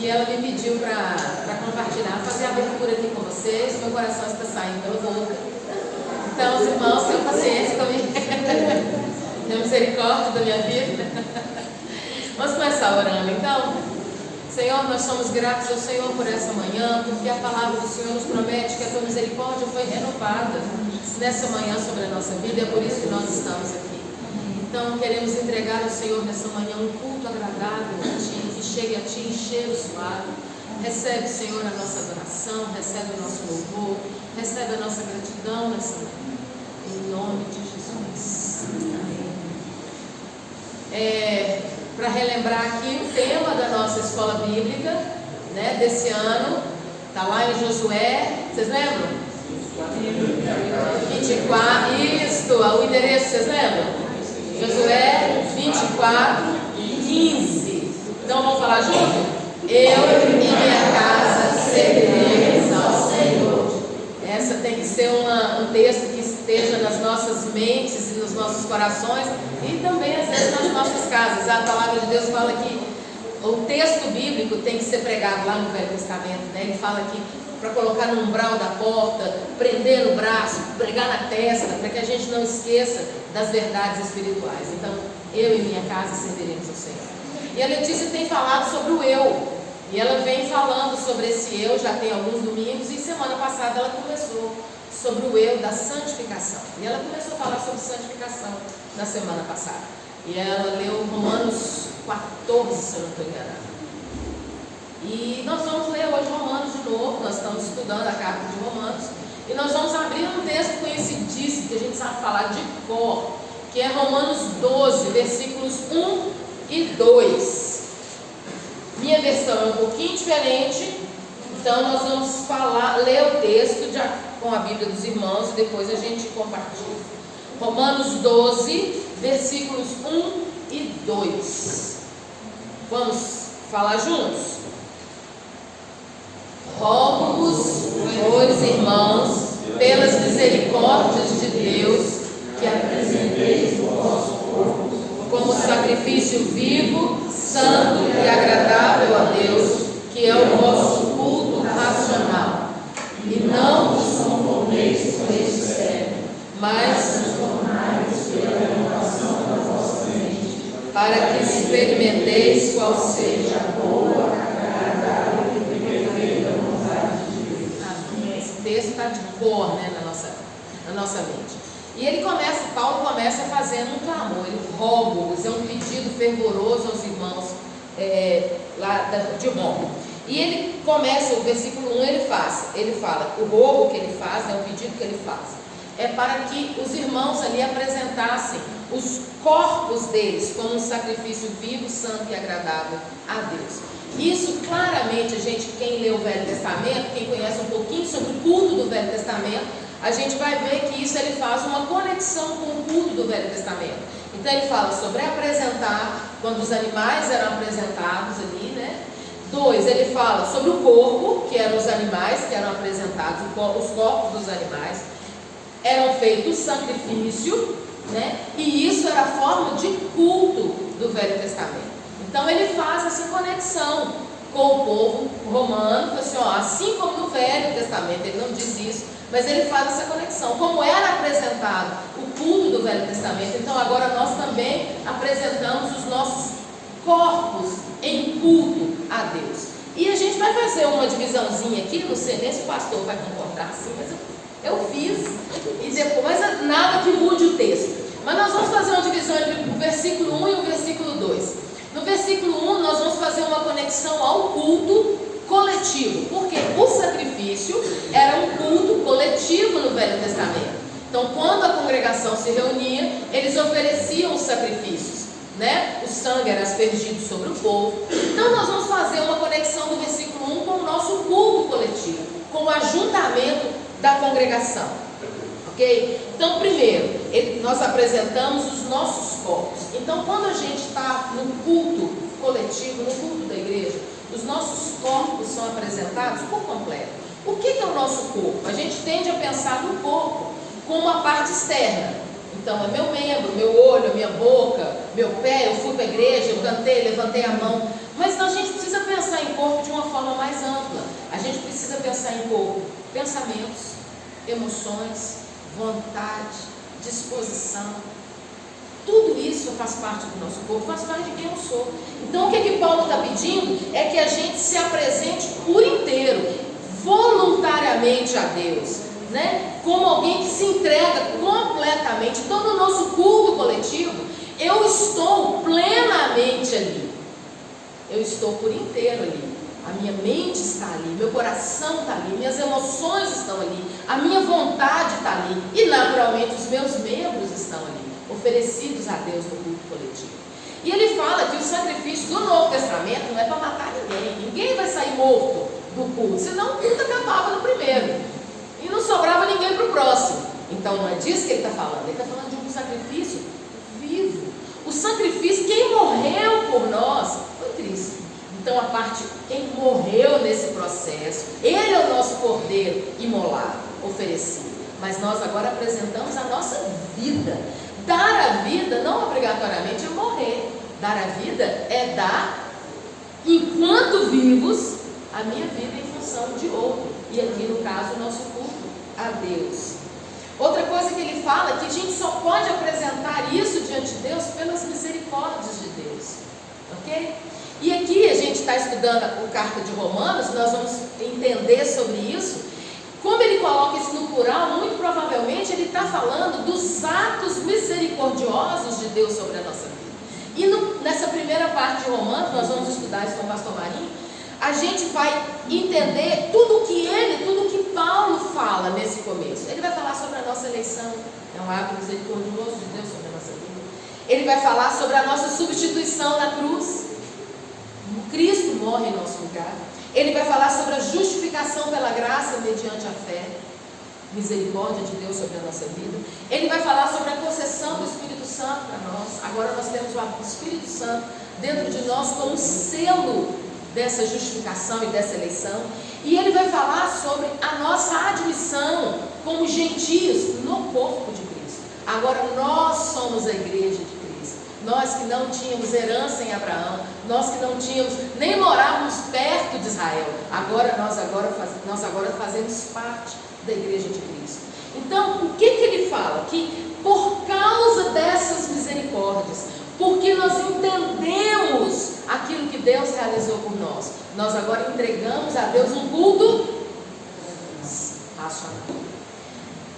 e ela me pediu para compartilhar, fazer a abertura aqui com vocês. Meu coração está saindo pela boca. Então, os irmãos, tenham paciência comigo. Tenham misericórdia da minha vida. Vamos começar orando, então. Senhor, nós somos gratos ao Senhor por essa manhã, porque a palavra do Senhor nos promete que a tua misericórdia foi renovada nessa manhã sobre a nossa vida, e é por isso que nós estamos aqui. Então, queremos entregar ao Senhor nessa manhã um culto agradável a Ti, que chegue a Ti em cheiro suave. Recebe, Senhor, a nossa adoração, recebe o nosso louvor, recebe a nossa gratidão nessa manhã. Em nome de Jesus. Amém. Para relembrar aqui o tema da nossa escola bíblica, né, desse ano, está lá em Josué, vocês lembram? 24, isto, o endereço, vocês lembram? Josué 24, 15. Então vamos falar junto? Eu e minha casa serviremos ao Senhor. Essa tem que ser um texto que esteja nas nossas mentes e nos nossos corações e também às vezes nas nossas casas. A palavra de Deus fala que o texto bíblico tem que ser pregado lá no Velho Testamento, né? Ele fala que para colocar no umbral da porta, prender no braço, pregar na testa, para que a gente não esqueça das verdades espirituais. Então, eu e minha casa serviremos ao Senhor. E a Letícia tem falado sobre o eu, e ela vem falando sobre esse eu, já tem alguns domingos, e semana passada ela começou sobre o eu da santificação. E ela começou a falar sobre santificação na semana passada. E ela leu Romanos 14, se eu não estou enganada. E nós vamos ler hoje Romanos de novo. Nós estamos estudando a carta de Romanos. E nós vamos abrir um texto conhecidíssimo, que a gente sabe falar de cor, que é Romanos 12, versículos 1 e 2. Minha versão é um pouquinho diferente, então nós vamos ler o texto com a Bíblia dos irmãos e depois a gente compartilha. Romanos 12, versículos 1 e 2. Vamos falar juntos? Rogo-vos, pois, irmãos, pelas misericórdias de Deus, que apresenteis o vosso corpo como sacrifício vivo, santo e agradável a Deus, que é o vosso culto racional. E não vos conformeis com este século, mas transformai-vos pela renovação da vossa mente, para que experimenteis qual seja a boa, agradável e perfeita vontade de Deus. Amém. Esse texto está de cor, né, na nossa mente. E Paulo começa fazendo um clamor, ele roga-vos, é um pedido fervoroso aos irmãos lá de Roma. E ele começa, o versículo 1, ele fala, o rogo que ele faz, o pedido que ele faz, é para que os irmãos ali apresentassem os corpos deles como um sacrifício vivo, santo e agradável a Deus. Isso claramente, quem lê o Velho Testamento, quem conhece um pouquinho sobre o culto do Velho Testamento, a gente vai ver que isso ele faz uma conexão com o culto do Velho Testamento. Então ele fala sobre apresentar, quando os animais eram apresentados ali, né? 2, ele fala sobre o corpo, que eram os animais que eram apresentados, os corpos dos animais, eram feitos sacrifício, né? E isso era a forma de culto do Velho Testamento. Então ele faz essa conexão com o povo romano, assim como no Velho Testamento, ele não diz isso, mas ele faz essa conexão, como era apresentado o culto do Velho Testamento, então agora nós também apresentamos os nossos corpos em culto a Deus. E a gente vai fazer uma divisãozinha aqui, não sei nem se o pastor vai concordar assim, mas eu fiz, e depois nada que mude o texto. Mas nós vamos fazer uma divisão entre o versículo 1 e o versículo 2. No versículo 1 nós vamos fazer uma conexão ao culto coletivo, porque o sacrifício era um culto coletivo no Velho Testamento. Então, quando a congregação se reunia, eles ofereciam os sacrifícios, né? O sangue era aspergido sobre o povo. Então, nós vamos fazer uma conexão do versículo 1 com o nosso culto coletivo, com o ajuntamento da congregação. Ok? Então, primeiro, nós apresentamos os nossos corpos. Então, quando a gente está no culto coletivo, no culto da igreja, os nossos corpos são apresentados por completo. O que é o nosso corpo? A gente tende a pensar no corpo como a parte externa. Então, é meu membro, meu olho, minha boca, meu pé, eu fui para a igreja, eu cantei, levantei a mão. Mas a gente precisa pensar em corpo de uma pensar em corpo? Pensamentos, emoções, vontade, disposição. Tudo isso faz parte do nosso corpo, faz parte de quem eu sou. Então o que Paulo está pedindo é que a gente se apresente por inteiro, voluntariamente a Deus, né? Como alguém que se entrega completamente. Então no nosso culto coletivo, eu estou plenamente ali. Eu estou por inteiro ali. A minha mente está ali, meu coração está ali, minhas emoções estão ali, a minha vontade está ali e naturalmente os meus membros estão ali, oferecidos a Deus no culto coletivo. E ele fala que o sacrifício do Novo Testamento não é para matar ninguém vai sair morto do culto, senão o culto acabava no primeiro e não sobrava ninguém para o próximo. Então não é disso que ele está falando, ele está falando de um sacrifício vivo. O sacrifício, quem morreu por nós foi Cristo. Então a parte, quem morreu nesse processo, ele é o nosso cordeiro imolado, oferecido. Mas nós agora apresentamos a nossa vida. Dar a vida não obrigatoriamente é morrer. Dar a vida é dar, enquanto vivos, a minha vida em função de outro. E aqui no caso o nosso culto a Deus. Outra coisa que ele fala é que a gente só pode apresentar isso diante de Deus pelas misericórdias de Deus. Ok? E aqui a gente está estudando a carta de Romanos, nós vamos entender sobre isso. Como ele coloca isso no plural, muito provavelmente ele está falando dos atos misericordiosos de Deus sobre a nossa vida. E nessa primeira parte de Romanos, nós vamos estudar isso com o pastor Marinho, a gente vai entender tudo que Paulo fala nesse começo. Ele vai falar sobre a nossa eleição, é um ato misericordioso de Deus sobre a nossa vida. Ele vai falar sobre a nossa substituição na cruz. Cristo morre em nosso lugar. Ele vai falar sobre a justificação pela graça mediante a fé, misericórdia de Deus sobre a nossa vida. Ele vai falar sobre a concessão do Espírito Santo para nós. Agora nós temos o Espírito Santo dentro de nós como selo dessa justificação e dessa eleição. E ele vai falar sobre a nossa admissão como gentios no corpo de Cristo. Agora nós somos a igreja de Cristo. Nós que não tínhamos herança em Abraão, nós que não tínhamos, nem morávamos perto de Israel, nós agora fazemos parte da igreja de Cristo. Então, o que ele fala? Que por causa dessas misericórdias, porque nós entendemos aquilo que Deus realizou por nós, nós agora entregamos a Deus um culto racional.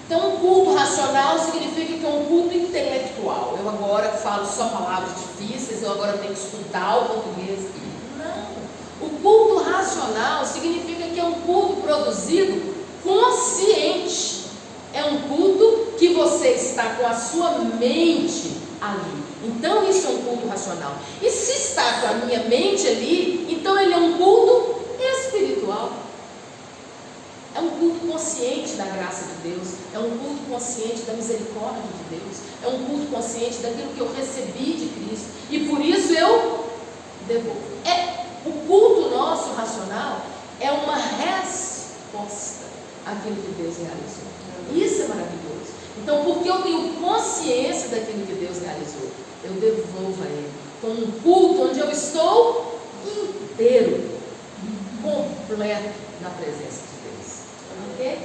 Então, um culto racional significa que é um culto intelectual. Eu agora falo só palavras difíceis, eu agora tenho que estudar o português. Não. O culto racional significa que é um culto produzido consciente. É um culto que você está com a sua mente ali. Então, isso é um culto racional. E se está com a minha mente ali, então ele é um culto espiritual. É um culto consciente da graça de Deus, é um culto consciente da misericórdia de Deus, é um culto consciente daquilo que eu recebi de Cristo, e por isso eu devolvo. O culto nosso racional é uma resposta àquilo que Deus realizou. Isso é maravilhoso. Então, porque eu tenho consciência daquilo que Deus realizou, eu devolvo a Ele com um culto onde eu estou inteiro, completo na presença de Deus. Okay?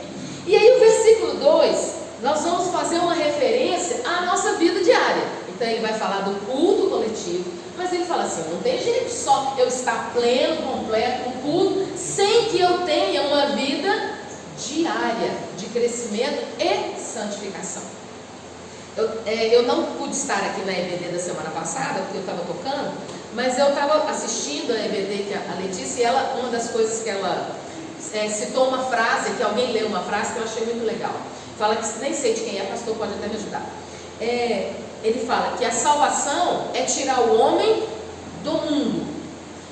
E aí o versículo 2, nós vamos fazer uma referência à nossa vida diária. Então ele vai falar do culto coletivo, mas ele fala assim, não tem jeito só eu estar pleno, completo no culto, sem que eu tenha uma vida diária de crescimento e santificação. Eu não pude estar aqui na EBD da semana passada, porque eu estava tocando, mas eu estava assistindo a EBD, que a Letícia, e uma das coisas que ela citou uma frase, que alguém leu uma frase que eu achei muito legal. Fala que, nem sei de quem é, pastor pode até me ajudar. Ele fala que a salvação é tirar o homem do mundo,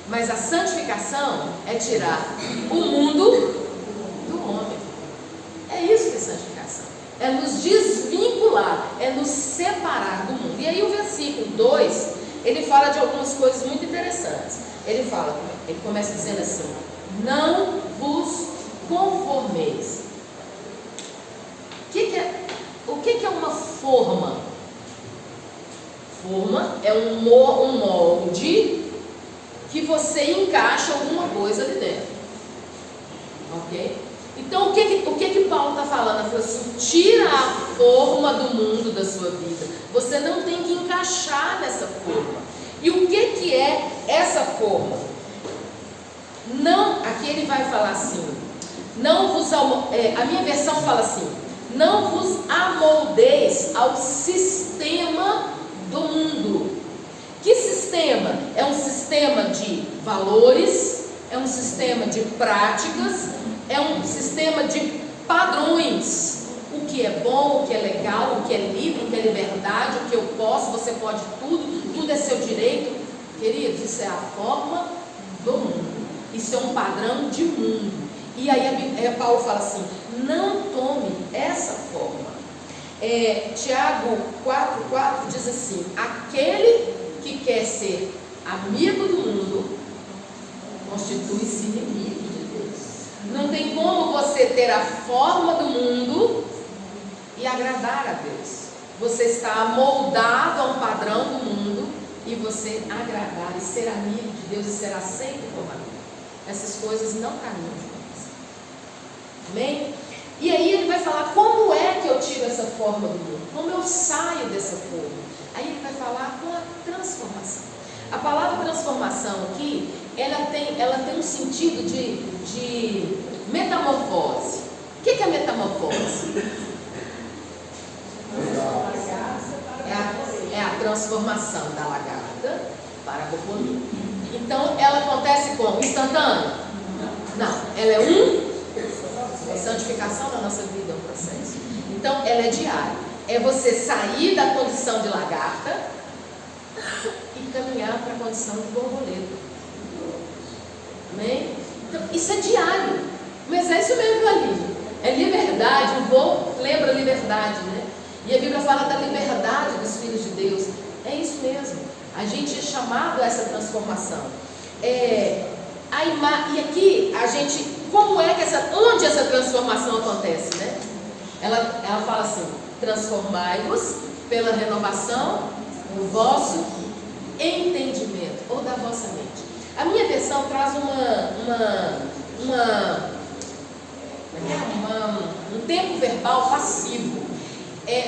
mas a santificação é tirar o mundo do homem. É isso que é santificação. É nos desvincular, é nos separar do mundo. E aí o versículo 2, ele fala de algumas coisas muito interessantes. Ele começa dizendo assim, não vos conformeis. O que é uma forma? Forma é um molde que você encaixa alguma coisa ali dentro. Ok? Então o que Paulo está falando? Ele falou assim: tira a forma do mundo da sua vida. Você não tem que encaixar nessa forma. E o que é essa forma? Não, aqui ele vai falar assim: não vos a minha versão fala assim: não vos amoldeis ao sistema do mundo. Que sistema? É um sistema de valores, é um sistema de práticas, é um sistema de padrões. O que é bom, o que é legal, o que é livre, o que é liberdade, o que eu posso, você pode tudo é seu direito. Queridos, isso é a forma do mundo. Isso é um padrão de mundo. E aí Paulo fala assim: não tome essa forma. Tiago 4,4 diz assim: aquele que quer ser amigo do mundo constitui-se inimigo de Deus. Não tem como você ter a forma do mundo e agradar a Deus. Você está amoldado a um padrão do mundo e você agradar e ser amigo de Deus e ser aceito como amigo. Essas coisas não caminham juntas. Amém? E aí ele vai falar como é que eu tiro essa forma do mundo, como eu saio dessa forma. Aí ele vai falar com a transformação. A palavra transformação aqui, ela tem um sentido de metamorfose. O que é metamorfose? É a transformação da lagarta para a borboleta. Então ela acontece como? Instantâneo? Não, ela é santificação da nossa vida, é um processo. Então ela é diária. É você sair da condição de lagarta e caminhar para a condição de borboleta. Amém? Então isso é diário. Mas é isso mesmo ali. É liberdade. O voo lembra liberdade, né? E a Bíblia fala da liberdade dos filhos de Deus. É isso mesmo. A gente é chamado a essa transformação. E aqui a gente, onde essa transformação acontece, né? Ela fala assim: transformai-vos pela renovação do vosso entendimento, ou da vossa mente. A minha versão traz um tempo verbal passivo.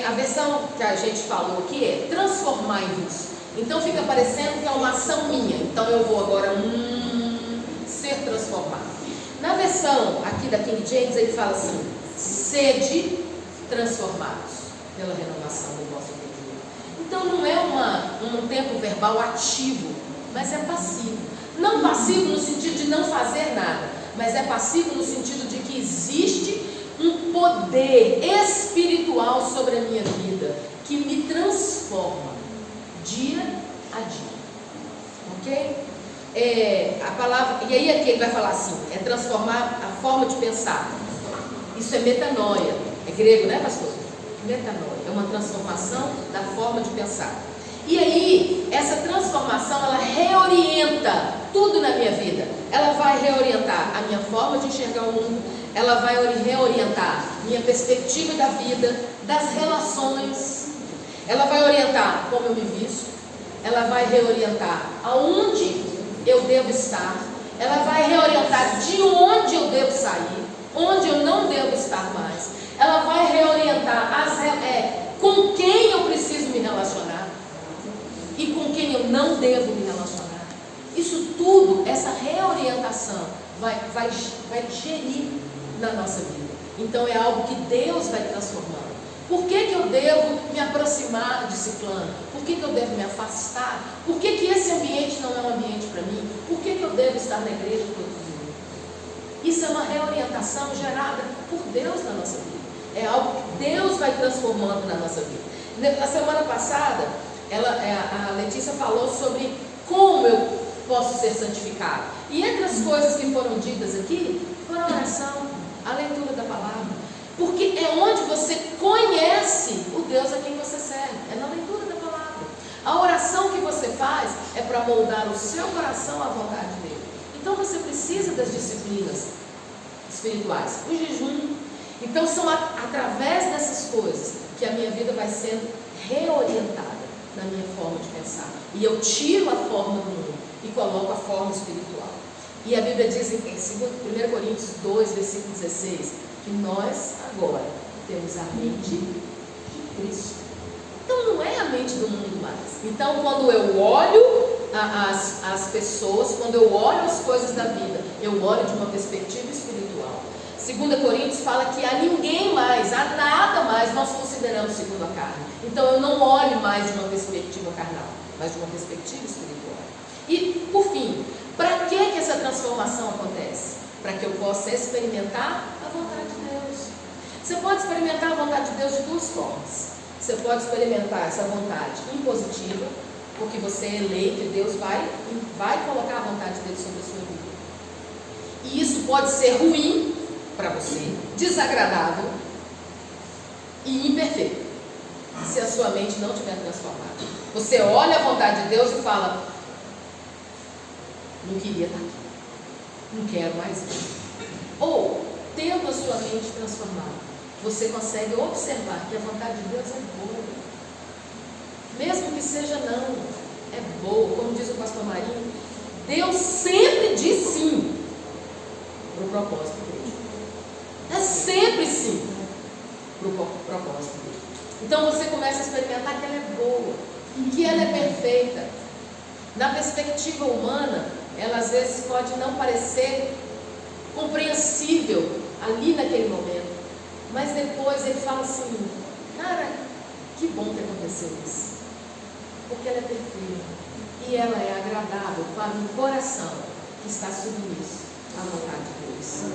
A versão que a gente falou aqui é transformai-vos. Então fica parecendo que é uma ação minha. Então eu vou agora ser transformado. Na versão aqui da King James ele fala assim: sede transformados pela renovação do vosso entendimento. Então não é um tempo verbal ativo, mas é passivo. Não passivo no sentido de não fazer nada, mas é passivo no sentido de que existe um poder espiritual sobre a minha vida que me transforma dia a dia. Ok? A palavra, e aí aqui ele vai falar assim: é transformar a forma de pensar. Isso é metanoia. É grego, né, pastor? Metanoia. É uma transformação da forma de pensar. E aí, essa transformação, ela reorienta tudo na minha vida. Ela vai reorientar a minha forma de enxergar o mundo. Ela vai reorientar minha perspectiva da vida, das relações. Ela vai orientar como eu me visto. Ela vai reorientar aonde eu devo estar. Ela vai reorientar de onde eu devo sair, onde eu não devo estar mais. Ela vai reorientar com quem eu preciso me relacionar e com quem eu não devo me relacionar. Isso tudo, essa reorientação vai gerir na nossa vida. Então é algo que Deus vai transformando. Por que eu devo me aproximar de ciclano? Por que eu devo me afastar? Por que esse ambiente não é um ambiente para mim? Por que eu devo estar na igreja todo dia? Isso é uma reorientação gerada por Deus na nossa vida. É algo que Deus vai transformando na nossa vida. Na semana passada, a Letícia falou sobre como eu posso ser santificado. E entre as coisas que foram ditas aqui, foram a oração, a leitura da palavra. Porque é onde você conhece o Deus a quem você serve. É na leitura da palavra. A oração que você faz é para moldar o seu coração à vontade dele. Então você precisa das disciplinas espirituais. O jejum. Então são através dessas coisas que a minha vida vai sendo reorientada na minha forma de pensar. E eu tiro a forma do mundo e coloco a forma espiritual. E a Bíblia diz em 1 Coríntios 2, versículo 16, que nós agora temos a mente de Cristo. Então não é a mente do mundo mais. Então quando eu olho as pessoas, quando eu olho as coisas da vida, eu olho de uma perspectiva espiritual. 2 Coríntios fala que a ninguém mais, a nada mais nós consideramos segundo a carne. Então eu não olho mais de uma perspectiva carnal, mas de uma perspectiva espiritual. E por fim, para que essa transformação acontece? Para que eu possa experimentar a vontade de Deus. Você pode experimentar a vontade de Deus de duas formas. Você pode experimentar essa vontade impositiva, porque você é eleito e Deus vai colocar a vontade dele sobre a sua vida. E isso pode ser ruim para você, desagradável e imperfeito, se a sua mente não estiver transformada. Você olha a vontade de Deus e fala: não queria estar aqui, não quero mais isso. Ou, tendo a sua mente transformada, você consegue observar que a vontade de Deus é boa, mesmo que seja não, é boa. Como diz o pastor Marinho, Deus sempre diz sim para o propósito dele. É sempre sim para o propósito dele. Então você começa a experimentar que ela é boa, que ela é perfeita. Na perspectiva humana, ela às vezes pode não parecer compreensível ali naquele momento, mas depois ele fala assim: cara, que bom que aconteceu isso, porque ela é perfeita e ela é agradável para um coração que está submisso à vontade de Deus.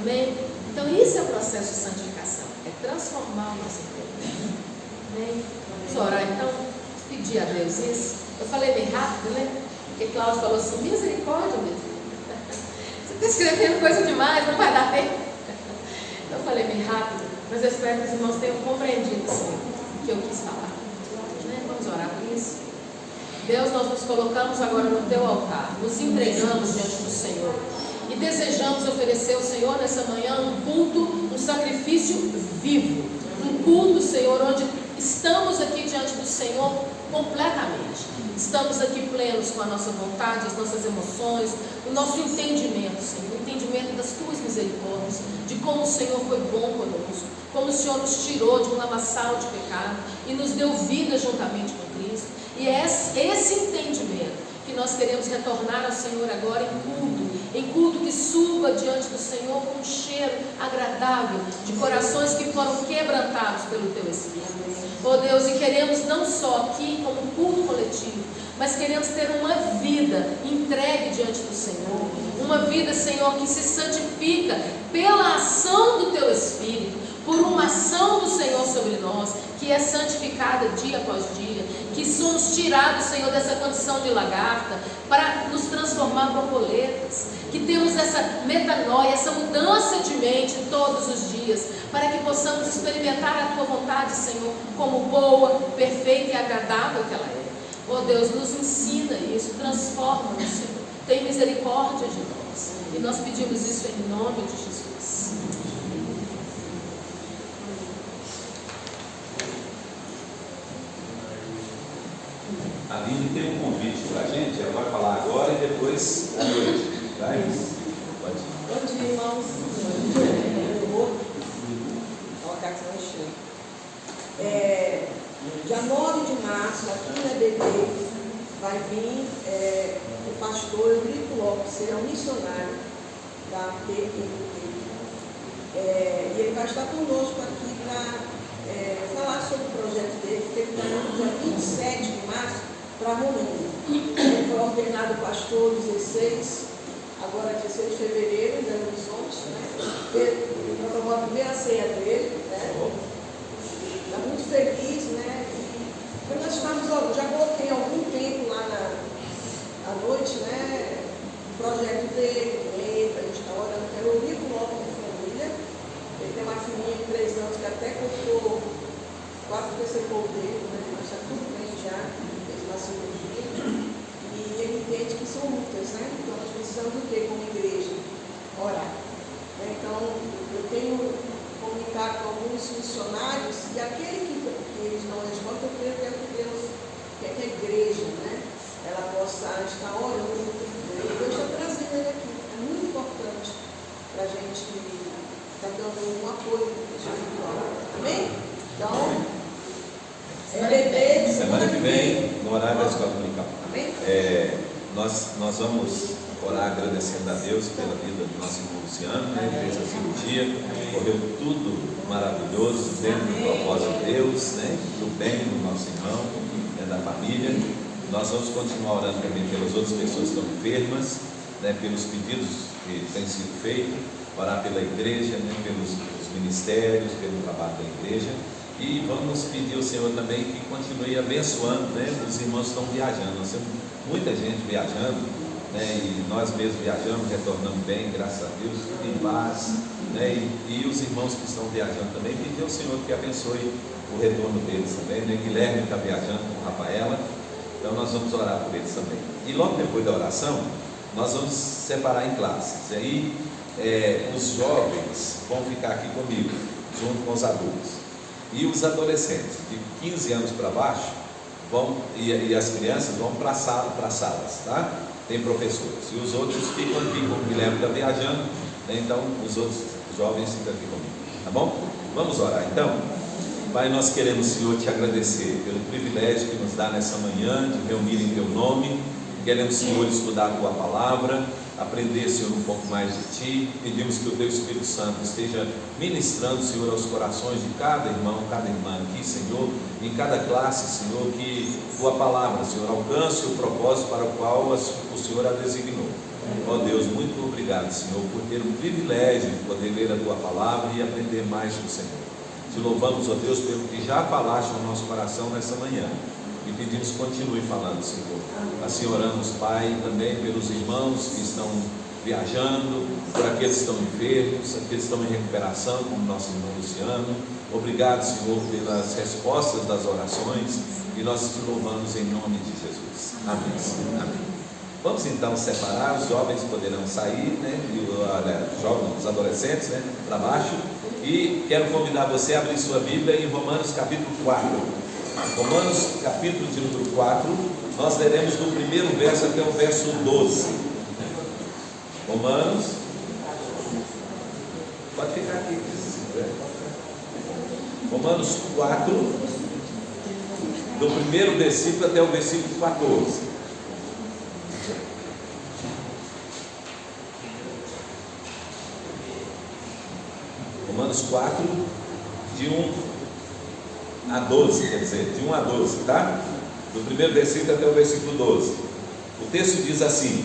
Amém? Então isso é o processo de santificação, é transformar o nosso interior. Amém? Vamos orar então, pedir a Deus isso. Eu falei bem rápido, né? Porque Cláudio falou assim: misericórdia, meu filho, você está escrevendo coisa demais, não vai dar tempo. Eu falei bem rápido, mas eu espero que os irmãos tenham compreendido assim, o que eu quis falar. Vamos orar por isso. Deus, nós nos colocamos agora no teu altar, nos entregamos diante do Senhor e desejamos oferecer ao Senhor nessa manhã um culto, um sacrifício vivo, um culto, Senhor, onde estamos aqui diante do Senhor completamente. Estamos aqui plenos com a nossa vontade, as nossas emoções, o nosso entendimento, Senhor, o entendimento das tuas misericórdias, de como o Senhor foi bom conosco, como o Senhor nos tirou de um lamaçal de pecado e nos deu vida juntamente com Cristo. E é esse entendimento que nós queremos retornar ao Senhor agora em culto que suba diante do Senhor com um cheiro agradável de corações que foram quebrantados pelo teu Espírito. Oh Deus, e queremos não só aqui como um culto coletivo, mas queremos ter uma vida entregue diante do Senhor, uma vida, Senhor, que se santifica pela ação do teu Espírito, por uma ação do Senhor sobre nós, que é santificada dia após dia, que somos tirados, Senhor, dessa condição de lagarta, para nos transformar em borboletas, que temos essa metanoia, essa mudança de mente todos os dias, para que possamos experimentar a tua vontade, Senhor, como boa, perfeita e agradável que ela é. Oh Deus, nos ensina isso, transforma-nos, Senhor, tem misericórdia de nós, e nós pedimos isso em nome de Jesus. A Aline tem um convite para a gente, ela vai falar agora e depois à noite. Tá? Pode ir. Bom dia, irmãos. Eu vou colocar aqui no chão. Dia 9 de março, aqui na EBD, vai vir o pastor Eurico Lopes, ele é um missionário da PPP. E ele vai estar conosco aqui para falar sobre o projeto dele, que ele está no dia 27 de março para a Romênia. Ele foi ordenado pastor 16, agora 16 de fevereiro, em Belo Horizonte, né? Ele tomou a primeira ceia dele, né? Está muito feliz, né? E nós estamos, já coloquei algum tempo lá à noite, né? O projeto dele, a gente está orando, que é o Eurico Lopes de família. Ele tem uma filhinha de 3 anos que até cortou quase o terceiro dele, né? Mas está tudo bem já, fez uma cirurgia. E ele entende que são lutas, né? Então nós precisamos do que como igreja? Orar. Então eu tenho comunicado com alguns missionários e aquele que eles não respondem, eu creio que Deus quer que a igreja, né? Ela possa estar orando. Deus está trazendo ele aqui. no horário da escola dominical. Amém? Nós vamos orar agradecendo a Deus pela vida do nosso irmão Luciano, né? Ele fez a cirurgia, correu tudo maravilhoso, dentro do propósito de Deus, né? Do bem do nosso irmão, né? Da família. Nós vamos continuar orando também pelas outras pessoas que estão enfermas, né? Pelos pedidos que têm sido feitos, orar pela igreja, né? Pelos ministérios, pelo trabalho da igreja. E vamos pedir ao Senhor também que continue abençoando, né? Os irmãos estão viajando, nós temos muita gente viajando, né? E nós mesmos viajamos, retornamos bem, graças a Deus, tudo em paz, né? E os irmãos que estão viajando também, pedir ao Senhor que abençoe o retorno deles também, né? Guilherme está viajando com Rafaela, então nós vamos orar por eles também. E logo depois da oração, nós vamos separar em classes. E aí os jovens vão ficar aqui comigo, junto com os adultos. E os adolescentes de 15 anos para baixo e as crianças vão para salas, tá? Tem professores. E os outros ficam aqui, como o Guilherme está viajando, né? Então os outros jovens ficam aqui comigo, tá bom? Vamos orar então. Pai, nós queremos, Senhor, te agradecer pelo privilégio que nos dá nessa manhã de reunir em Teu nome. Queremos, Senhor, estudar a Tua palavra, aprender, Senhor, um pouco mais de Ti. Pedimos que o Teu Espírito Santo esteja ministrando, Senhor, aos corações de cada irmão, cada irmã aqui, Senhor, em cada classe, Senhor, que Tua palavra, Senhor, alcance o propósito para o qual o Senhor a designou. Ó Deus, muito obrigado, Senhor, por ter o privilégio de poder ler a Tua palavra e aprender mais do Senhor. Te louvamos, ó Deus, pelo que já falaste no nosso coração nessa manhã. E pedimos que continue falando, Senhor. Assim oramos, Pai, também pelos irmãos que estão viajando, por aqueles que estão enfermos, aqueles que estão em recuperação, como nosso irmão Luciano. Obrigado, Senhor, pelas respostas das orações, e nós te louvamos em nome de Jesus. Amém. Amém. Vamos então separar, os jovens poderão sair, né? Os adolescentes, né? Para baixo. E quero convidar você a abrir sua Bíblia em Romanos capítulo 4. Romanos capítulo de número 4, nós leremos do primeiro verso até o verso 12. Romanos, pode ficar aqui, Romanos 4, do primeiro versículo até o versículo 14. Romanos 4, de 1 a 12, quer dizer, de 1 a 12, tá? Do primeiro versículo até o versículo 12. O texto diz assim: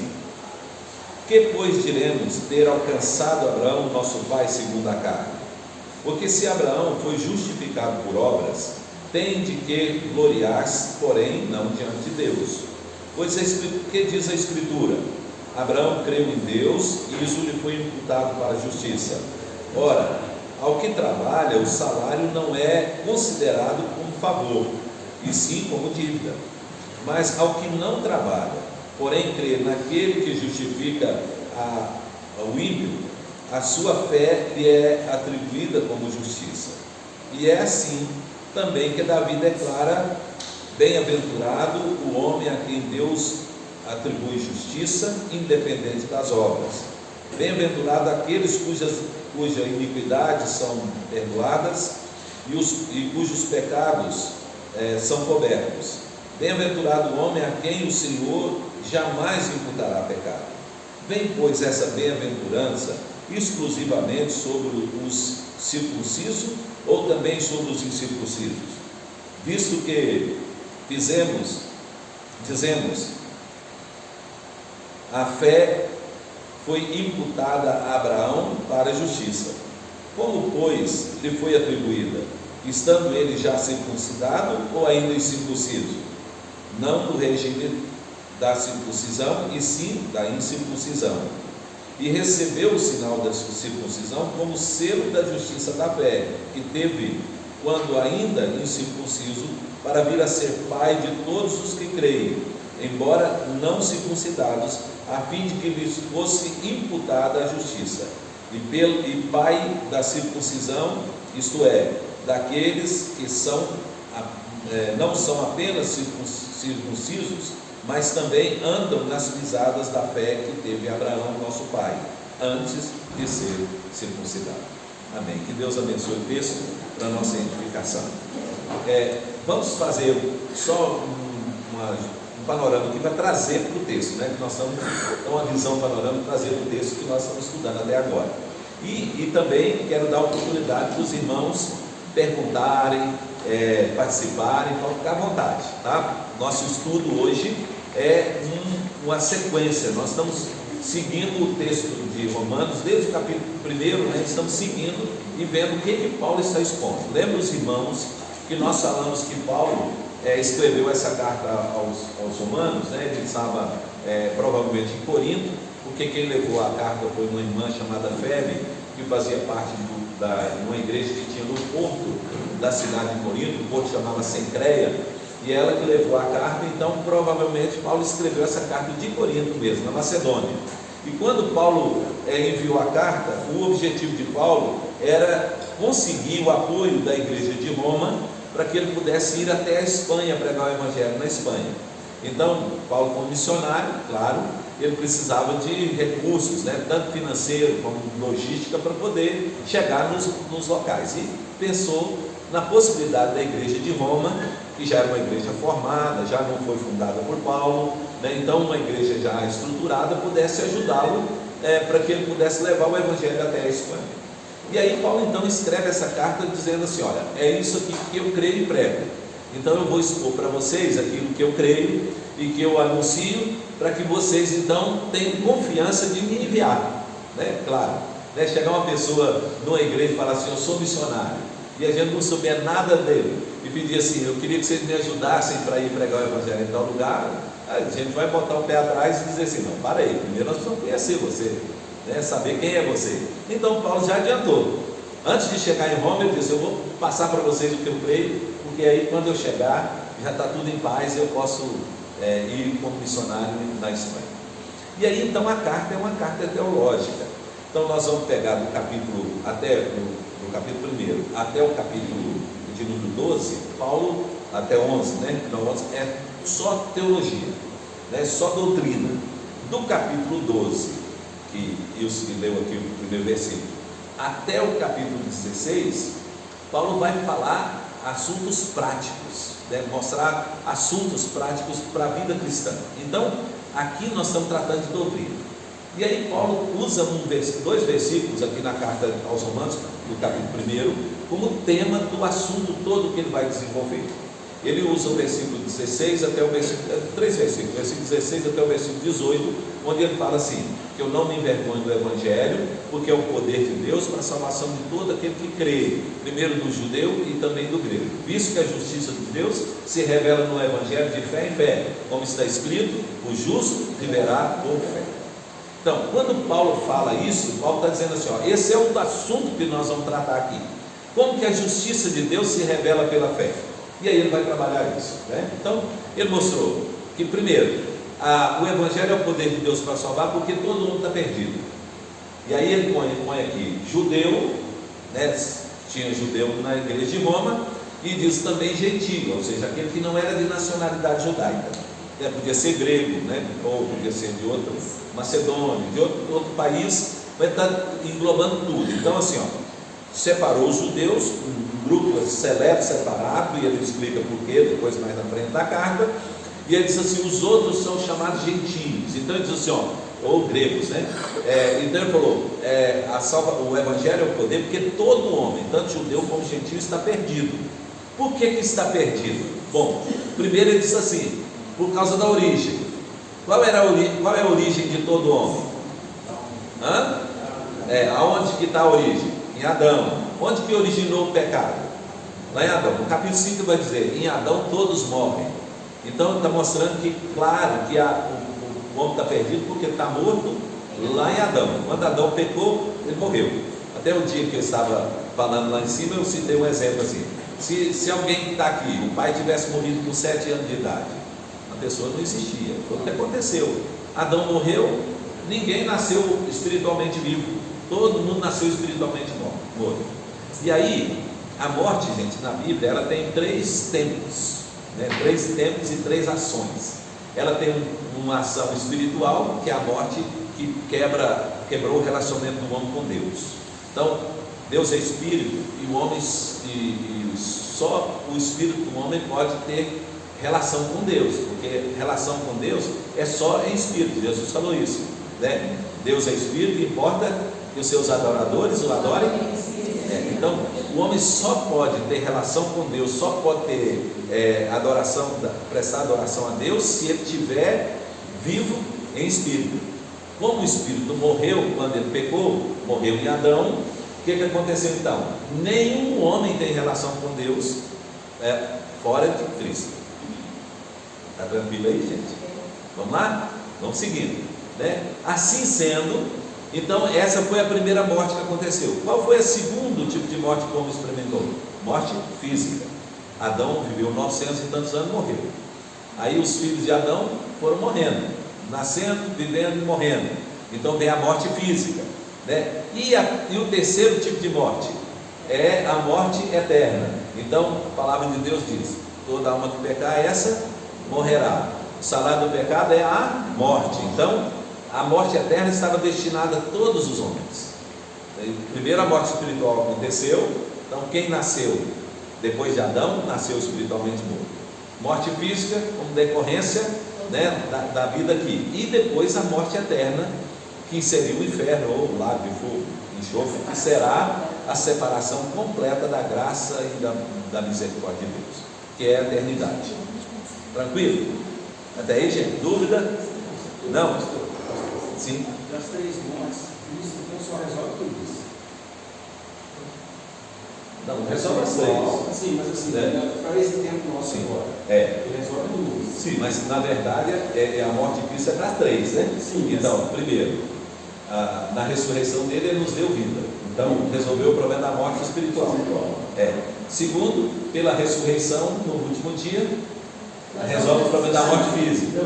que pois diremos ter alcançado Abraão, nosso pai, segundo a carne? Porque se Abraão foi justificado por obras, tem de que gloriar-se, porém não diante de Deus. Pois que diz a Escritura? Abraão creu em Deus e isso lhe foi imputado para a justiça. Ora, ao que trabalha, o salário não é considerado como favor, e sim como dívida. Mas ao que não trabalha, porém crê naquele que justifica ao ímpio, a sua fé lhe é atribuída como justiça. E é assim também que Davi declara: bem-aventurado o homem a quem Deus atribui justiça, independente das obras. Bem-aventurado aqueles cuja iniquidades são perdoadas e cujos pecados são cobertos. Bem-aventurado o homem a quem o Senhor jamais imputará pecado. Vem, pois, essa bem-aventurança exclusivamente sobre os circuncisos ou também sobre os incircuncisos? Visto que dizemos, a fé foi imputada a Abraão para a justiça. Como, pois, lhe foi atribuída? Estando ele já circuncidado ou ainda incircunciso? Não do regime da circuncisão, e sim da incircuncisão. E recebeu o sinal da circuncisão como selo da justiça da fé, que teve, quando ainda incircunciso, para vir a ser pai de todos os que creem, embora não circuncidados, a fim de que lhes fosse imputada a justiça, e pai da circuncisão, isto é, daqueles que não são apenas circuncisos, mas também andam nas pisadas da fé que teve Abraão, nosso pai, antes de ser circuncidado. Amém. Que Deus abençoe o texto para a nossa edificação. Vamos fazer só um panorama que vai trazer para o texto, né? Que nós estamos, então, uma visão panorâmica trazer para o texto que nós estamos estudando até agora. E também quero dar a oportunidade para os irmãos perguntarem, participarem, então ficar à vontade, tá? Nosso estudo hoje é uma sequência, nós estamos seguindo o texto de Romanos, desde o capítulo 1, né? Estamos seguindo e vendo o que Paulo está expondo. Lembra os irmãos que nós falamos que Paulo escreveu essa carta aos Romanos, né? Ele estava provavelmente em Corinto, porque quem levou a carta foi uma irmã chamada Febe, que fazia parte de uma igreja que tinha no porto da cidade de Corinto, o porto chamava Sencreia, e ela que levou a carta. Então provavelmente Paulo escreveu essa carta de Corinto mesmo, na Macedônia. E quando Paulo enviou a carta, o objetivo de Paulo era conseguir o apoio da igreja de Roma, para que ele pudesse ir até a Espanha pregar o evangelho na Espanha. Então Paulo, como missionário, claro, ele precisava de recursos, né, tanto financeiro como logística, para poder chegar nos locais, e pensou na possibilidade da igreja de Roma, que já era uma igreja formada, já não foi fundada por Paulo, né, então uma igreja já estruturada pudesse ajudá-lo para que ele pudesse levar o evangelho até a Espanha. E aí Paulo então escreve essa carta dizendo assim: olha, é isso aqui que eu creio e prego, então eu vou expor para vocês aquilo que eu creio e que eu anuncio, para que vocês então tenham confiança de me enviar, né? Claro, né? Chegar uma pessoa numa igreja e falar assim: eu sou missionário, e a gente não souber nada dele, e pedir assim: eu queria que vocês me ajudassem para ir pregar o evangelho em tal lugar, a gente vai botar o pé atrás e dizer assim: não, para aí, primeiro nós precisamos conhecer você, né? Saber quem é você. Então Paulo já adiantou, antes de chegar em Roma, ele disse: eu vou passar para vocês o que eu creio, porque aí quando eu chegar, já está tudo em paz, eu posso ir como missionário na Espanha. E aí então a carta é uma carta teológica. Então nós vamos pegar do capítulo, até no capítulo 1 até o capítulo de número 12, Paulo, até 11, né? Não, 11 é só teologia, né? Só doutrina. Do capítulo 12, que eu leu aqui o primeiro versículo, até o capítulo 16, Paulo vai falar assuntos práticos, né? Mostrar assuntos práticos para a vida cristã. Então aqui nós estamos tratando de doutrina. E aí Paulo usa dois versículos aqui na carta aos Romanos, do capítulo 1, como tema do assunto todo que ele vai desenvolver. Ele usa o versículo 16 até o versículo, 3 versículos, versículo 16 até o versículo 18, onde ele fala assim: que eu não me envergonho do evangelho, porque é o poder de Deus para a salvação de todo aquele que crê, primeiro do judeu e também do grego, visto que a justiça de Deus se revela no evangelho de fé em fé, como está escrito: o justo viverá por fé. Então, quando Paulo fala isso, Paulo está dizendo assim: ó, esse é o assunto que nós vamos tratar aqui, como que a justiça de Deus se revela pela fé. E aí ele vai trabalhar isso, né? Então ele mostrou que primeiro, o evangelho é o poder de Deus para salvar, porque todo mundo está perdido. E aí ele põe aqui judeu, né? Tinha judeu na igreja de Roma, e diz também gentio, ou seja, aquele que não era de nacionalidade judaica, né? Podia ser grego, né? Ou podia ser de outro, macedônio, de outro país, mas está englobando tudo. Então assim, ó, separou os judeus, um grupo seleto separado, e ele explica por quê, depois mais na frente da carta. E ele diz assim: os outros são chamados gentios. Então ele diz assim, ó, ou gregos, né? Então ele falou, o evangelho é o poder, porque todo homem, tanto judeu como gentio, está perdido. Por que está perdido? Bom, primeiro ele diz assim: por causa da origem. Qual é a origem de todo homem? Aonde que está a origem? Em Adão. Onde que originou o pecado? Lá em Adão. No capítulo 5 vai dizer: em Adão todos morrem. Então está mostrando que, claro, que o homem está perdido porque está morto lá em Adão. Quando Adão pecou, ele morreu. Até o dia que eu estava falando lá em cima, eu citei um exemplo assim: se alguém que está aqui, o pai tivesse morrido com 7 anos de idade, a pessoa não existia. Foi o que aconteceu. Adão morreu, ninguém nasceu espiritualmente vivo. Todo mundo nasceu espiritualmente morto. E aí, a morte, gente, na Bíblia, ela tem 3 tempos, né? 3 tempos e 3 ações. Ela tem uma ação espiritual, que é a morte que quebrou o relacionamento do homem com Deus. Então, Deus é espírito, e o homem, e só o espírito do homem pode ter relação com Deus, porque relação com Deus é só em espírito. Jesus falou isso, né? Deus é espírito e importa que os seus adoradores o adorem. Então, o homem só pode ter relação com Deus, só pode ter adoração, prestar adoração a Deus, se ele estiver vivo em espírito. Como o espírito morreu quando ele pecou, morreu em Adão, o que aconteceu então? Nenhum homem tem relação com Deus fora de Cristo. Está tranquilo aí, gente? Vamos lá? Vamos seguindo, né? Assim sendo, então essa foi a primeira morte que aconteceu. Qual foi o segundo tipo de morte que o homem experimentou? Morte física. Adão viveu 900 e tantos anos e morreu. Aí os filhos de Adão foram morrendo, nascendo, vivendo e morrendo. Então vem a morte física, né? E o terceiro tipo de morte é a morte eterna. Então a palavra de Deus diz: toda alma que pecar, essa morrerá. O salário do pecado é a morte. Então a morte eterna estava destinada a todos os homens. Primeiro a morte espiritual aconteceu. Então quem nasceu depois de Adão nasceu espiritualmente morto. Morte física como decorrência, né, da vida aqui. E depois a morte eterna, que seria o inferno ou o lago de fogo, enxofre, que será a separação completa da graça e da misericórdia de Deus, que é a eternidade. Tranquilo? Até aí, gente? Dúvida? Não? Sim? Das três mortes, Cristo então só resolve tudo isso. Não resolve as três. Sim, mas assim, para esse tempo nosso agora, ele resolve tudo. Sim, mas na verdade a morte de Cristo é para três, né? Sim, então, primeiro, na ressurreição dele, ele nos deu vida. Então, resolveu o problema da morte espiritual. Segundo, pela ressurreição no último dia, resolve o problema da morte física.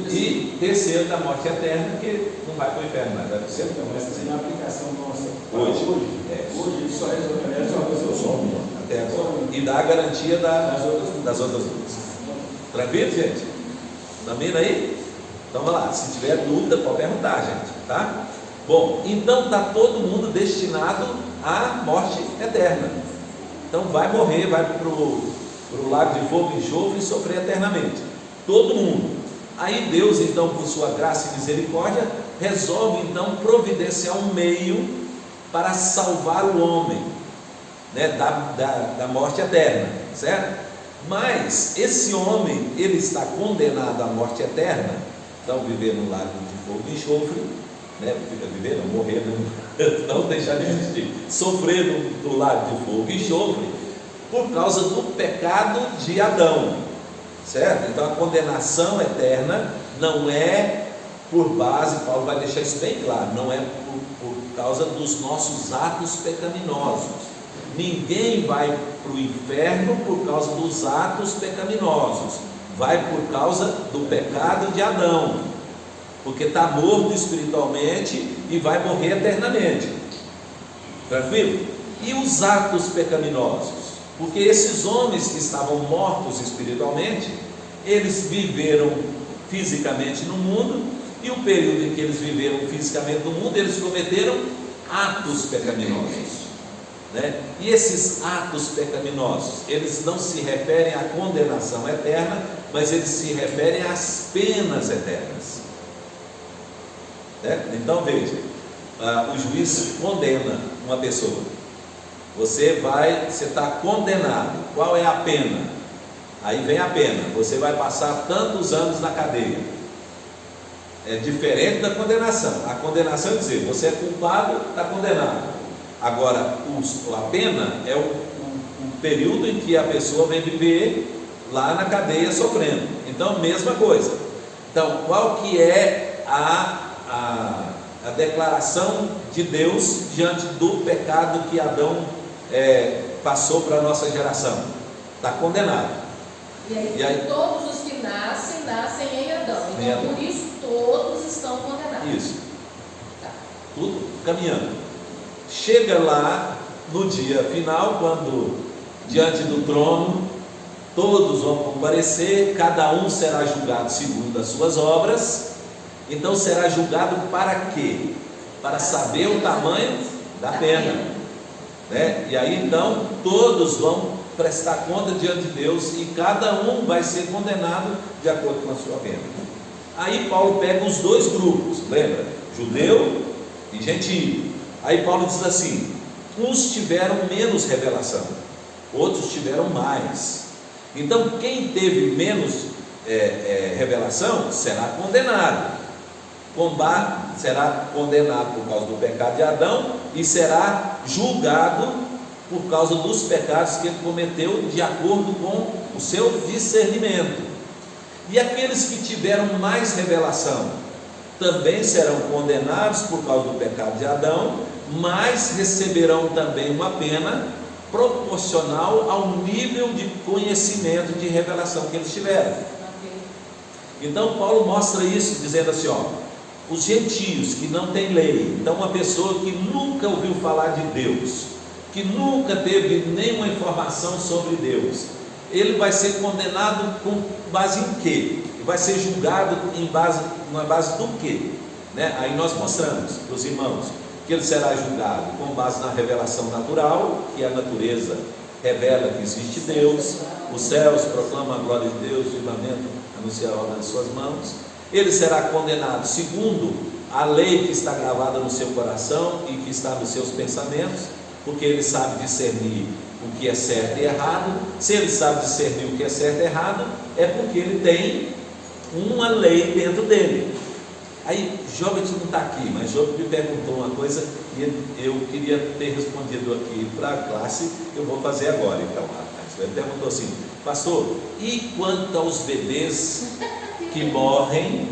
E terceiro, da morte eterna, que não vai para o inferno, mas vai para o céu. Então, mas assim, na aplicação nossa Hoje ele só resolve só uma, até agora. E dá a garantia das outras duas. Tranquilo, gente? Domina aí? Então vamos lá, se tiver dúvida pode perguntar, gente, tá? Bom, então está todo mundo destinado à morte eterna. Então vai morrer, vai para o lago de fogo e enxofre e sofrer eternamente. Todo mundo. Aí Deus, então, por sua graça e misericórdia, resolve então providenciar um meio para salvar o homem, né, da morte eterna, certo? Mas esse homem, ele está condenado à morte eterna. Então viver no lago de fogo e enxofre, né? Viver não, morrer não deixar de existir, sofrer no lago de fogo e enxofre por causa do pecado de Adão, certo? Então a condenação eterna não é por base, Paulo vai deixar isso bem claro, não é por causa dos nossos atos pecaminosos. Ninguém vai para o inferno por causa dos atos pecaminosos, vai por causa do pecado de Adão, porque está morto espiritualmente e vai morrer eternamente. Tranquilo? E os atos pecaminosos? Porque esses homens que estavam mortos espiritualmente, eles viveram fisicamente no mundo, e o período em que eles viveram fisicamente no mundo, eles cometeram atos pecaminosos, né? E esses atos pecaminosos, eles não se referem à condenação eterna, mas eles se referem às penas eternas, né? Então veja, o juiz condena uma pessoa, você está condenado, qual é a pena? Aí vem a pena, você vai passar tantos anos na cadeia. É diferente da condenação. A condenação é dizer, você é culpado, está condenado. Agora, a pena é o período em que a pessoa vem viver lá na cadeia sofrendo. Então, mesma coisa. Então, qual que é a declaração de Deus diante do pecado que Adão passou para a nossa geração? Está condenado. E aí todos os que nascem em Adão. Então, por isso, todos estão condenados. Isso. Tá. Tudo caminhando. Chega lá no dia final, quando diante do trono todos vão comparecer, cada um será julgado segundo as suas obras. Então será julgado para quê? Para saber o tamanho da pena, né? E aí então todos vão prestar conta diante de Deus e cada um vai ser condenado de acordo com a sua pena. Aí Paulo pega os dois grupos, lembra? Judeu e gentio. Aí Paulo diz assim: uns tiveram menos revelação, outros tiveram mais. Então quem teve menos revelação será condenado. Será condenado por causa do pecado de Adão e será julgado por causa dos pecados que ele cometeu de acordo com o seu discernimento. E aqueles que tiveram mais revelação também serão condenados por causa do pecado de Adão, mas receberão também uma pena proporcional ao nível de conhecimento, de revelação que eles tiveram. Então Paulo mostra isso dizendo assim, os gentios que não têm lei, então uma pessoa que nunca ouviu falar de Deus, que nunca teve nenhuma informação sobre Deus, ele vai ser condenado com base em quê? Vai ser julgado na base do quê? Aí nós mostramos para os irmãos que ele será julgado com base na revelação natural, que a natureza revela que existe Deus, os céus proclamam a glória de Deus, o firmamento anuncia a obra de suas mãos. Ele será condenado segundo a lei que está gravada no seu coração e que está nos seus pensamentos, porque ele sabe discernir o que é certo e errado. Se ele sabe discernir o que é certo e errado, é porque ele tem uma lei dentro dele. Aí Job não está aqui, mas Job me perguntou uma coisa e eu queria ter respondido aqui para a classe, eu vou fazer agora. Então, ele perguntou assim: pastor, e quanto aos bebês que morrem,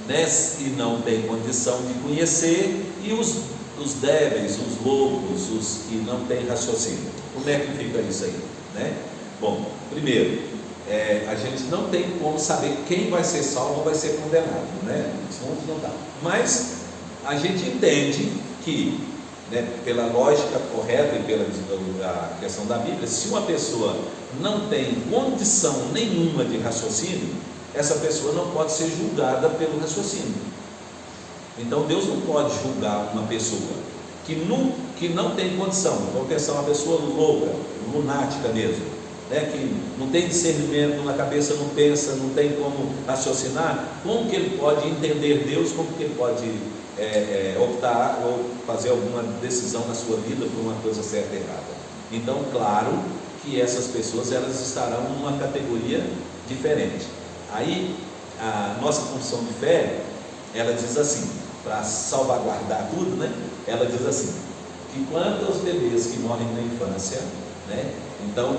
e não têm condição de conhecer, e os débeis, os loucos, os que não têm raciocínio, como é que fica isso aí? Bom, primeiro, a gente não tem como saber quem vai ser salvo ou vai ser condenado, Isso não dá. Mas a gente entende que, pela lógica correta e pela questão da Bíblia, se uma pessoa não tem condição nenhuma de raciocínio, essa pessoa não pode ser julgada pelo raciocínio. Então Deus não pode julgar uma pessoa que não tem condição. Vamos pensar uma pessoa louca, lunática mesmo, que não tem discernimento na cabeça, não pensa, não tem como raciocinar. Como que ele pode entender Deus? Como que ele pode optar ou fazer alguma decisão na sua vida por uma coisa certa e errada? Então, claro que essas pessoas elas estarão numa categoria diferente. Aí a nossa confissão de fé, ela diz assim, para salvaguardar tudo, ela diz assim, que quanto aos bebês que morrem na infância, então,